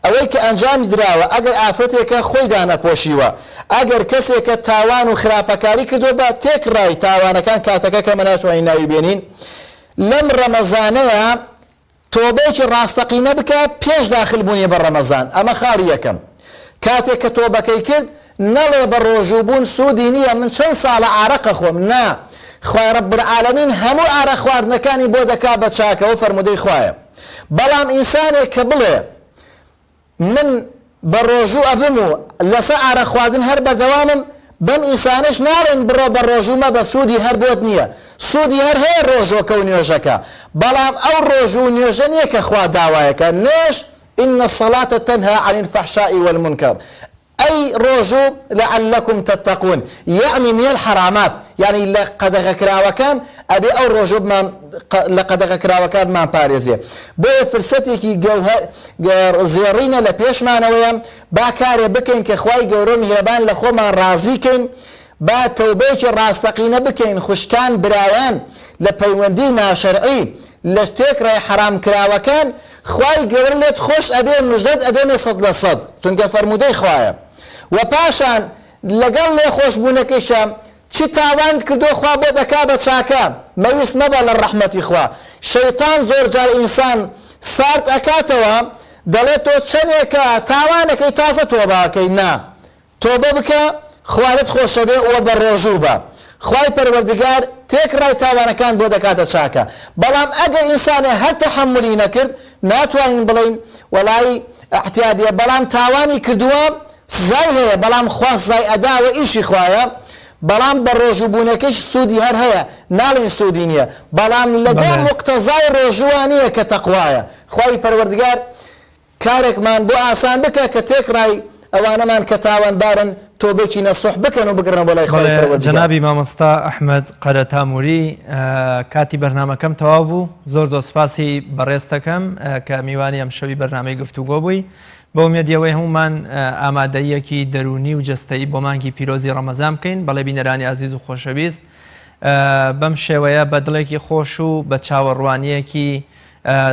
B: ئەوەی کە ئەنجامی دراوە ئەگەر ئافرەتێکە خۆی دانەپۆشیوە، ئەگەر کەسێکە تاوان و خراپەکاری کردو بە تێکڕای تاوانەکان کاتەکە کە ناتوانین ناوی بێنین، لەم ڕەمەزانەیە تۆبەیەکی ڕاستەقینە بکە پێش داخل بوونی بە ڕەمەزان. ئەمە خاڵی یەکەم. کاتێک کە تۆبەکەی کرد نەڵێ بە ڕۆژووبوون سوودی نییە، من چەند ساڵە ئارەقە خۆم. نا، خوای رب العالمین هەموو ئارە خواردنەکانی بۆ دەکا بە چاکەوە، فەرمودەی خوایە. بەڵام ئینسانێک کە بڵێ من بە ڕۆژوو ئەبم و لەسەر ئارە خواردن هەر بەردەوامم، بەم ئینسانش ناڵێن بڕۆ بە ڕۆژوومە بە سوودی هەر بۆت نییە، سوودی هەر هەیە ڕۆژۆکە و نوێژەکە، بەڵام ئەو ڕۆژوو نوێژە نییە کە خوا داوایەکە. نوێژ إن الصلاة تنهى عن الفحشاء والمنكر، أي رجو لعلكم تتقون، يعني من الحرامات، يعني لقد كراوكان أبي أو رجو لقد كراوكان ما باريزيا بو فرصتي كي زيارين لبيش معنويا باكاري بكين كخواي جورو مهربان لخو ما رازيكين با توبيك راستقين بكين خشكان براوان لبيوندينا شرعي لشتێک ڕای حرام کراوەکان خوای گەورە لێت خۆش ئەبێ مژدەت ئەدەمێ 100% چونکە فەرمودەی خوایە. و پاشان لەگەڵ لێ خۆشبوونەکەیشە چی تاوان کردو خوا بۆ دەکا بە چاکە، مەویست مەبە لە ڕەحمەتی خوا. شەیتان زۆر جار ئینسان سارد ئەکاتەوە، دەڵێت تۆ چەندێکە تاوانەکەی تازە تۆبەکەی. نا، تۆبە بکە خوارت خۆشە بێ وە بە ڕۆژوو بە. خوای پەروەردگار تێکڕای تاوانەکان بۆ دەکاتە چاکە. بەڵام ئەگەر ئینسانێ هەر تەحەمولی نەکرد ناتوانین بڵین وەڵای احتیادیە، بەڵام تاوانی کردووە سزای هەیە، بەڵام خوا سزای ئەداوە ئیشی خوایە، بەڵام بە ڕۆژووبوونەکەش سوودی هەر هەیە، ناڵین سوودی نییە، بەڵام لەگەڵ موقتەزای ڕۆژوانیە کە تەقوایە. خوای پەروەردگار کارێکمان بۆ ئاسان بکە کە تێکڕای ئەوانەمان کە تاوانبارن تۆبێکی نەسوح بکەن و بگرنە بۆ لای خوای پەروەردگار.
A: جەنابی مامۆستا ئەحمەد قەرەتامووری، کاتی بەرنامەکەم تەواو بوو. زۆر سپاسی بەڕێز دەکەم کە میوانی ئەم شەوی بەرنامەی گفتوگۆ بووی. بە ئومێدیەوەی هەمومان ئامادەیەکی دەرونی و جەستەیی بۆ مانگی پیرۆزی ڕەمەزان بکەین. بەڵێ بینەرانی عەزیز و خۆشەویست، بەم شێوەیە بە دڵێکی خۆش و بە چاوەڕوانیەکی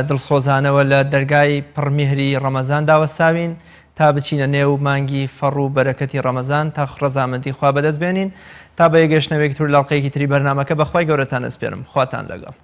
A: دڵسۆزانەوە لە دەرگای پڕمیهری ڕەمەزان داوەستاوین. تا بچینە نێو مانگی فەڕ و بەرەکەتی ڕەمەزان تا ڕەزامەندی خوا بەدەست بێنین تا بە یەگەشتنەوەیەکی تر لاڵقەیەکی تری بەرنامەکە بەخوای گەورەتان ئەسپێرم خواتان لەگەڵ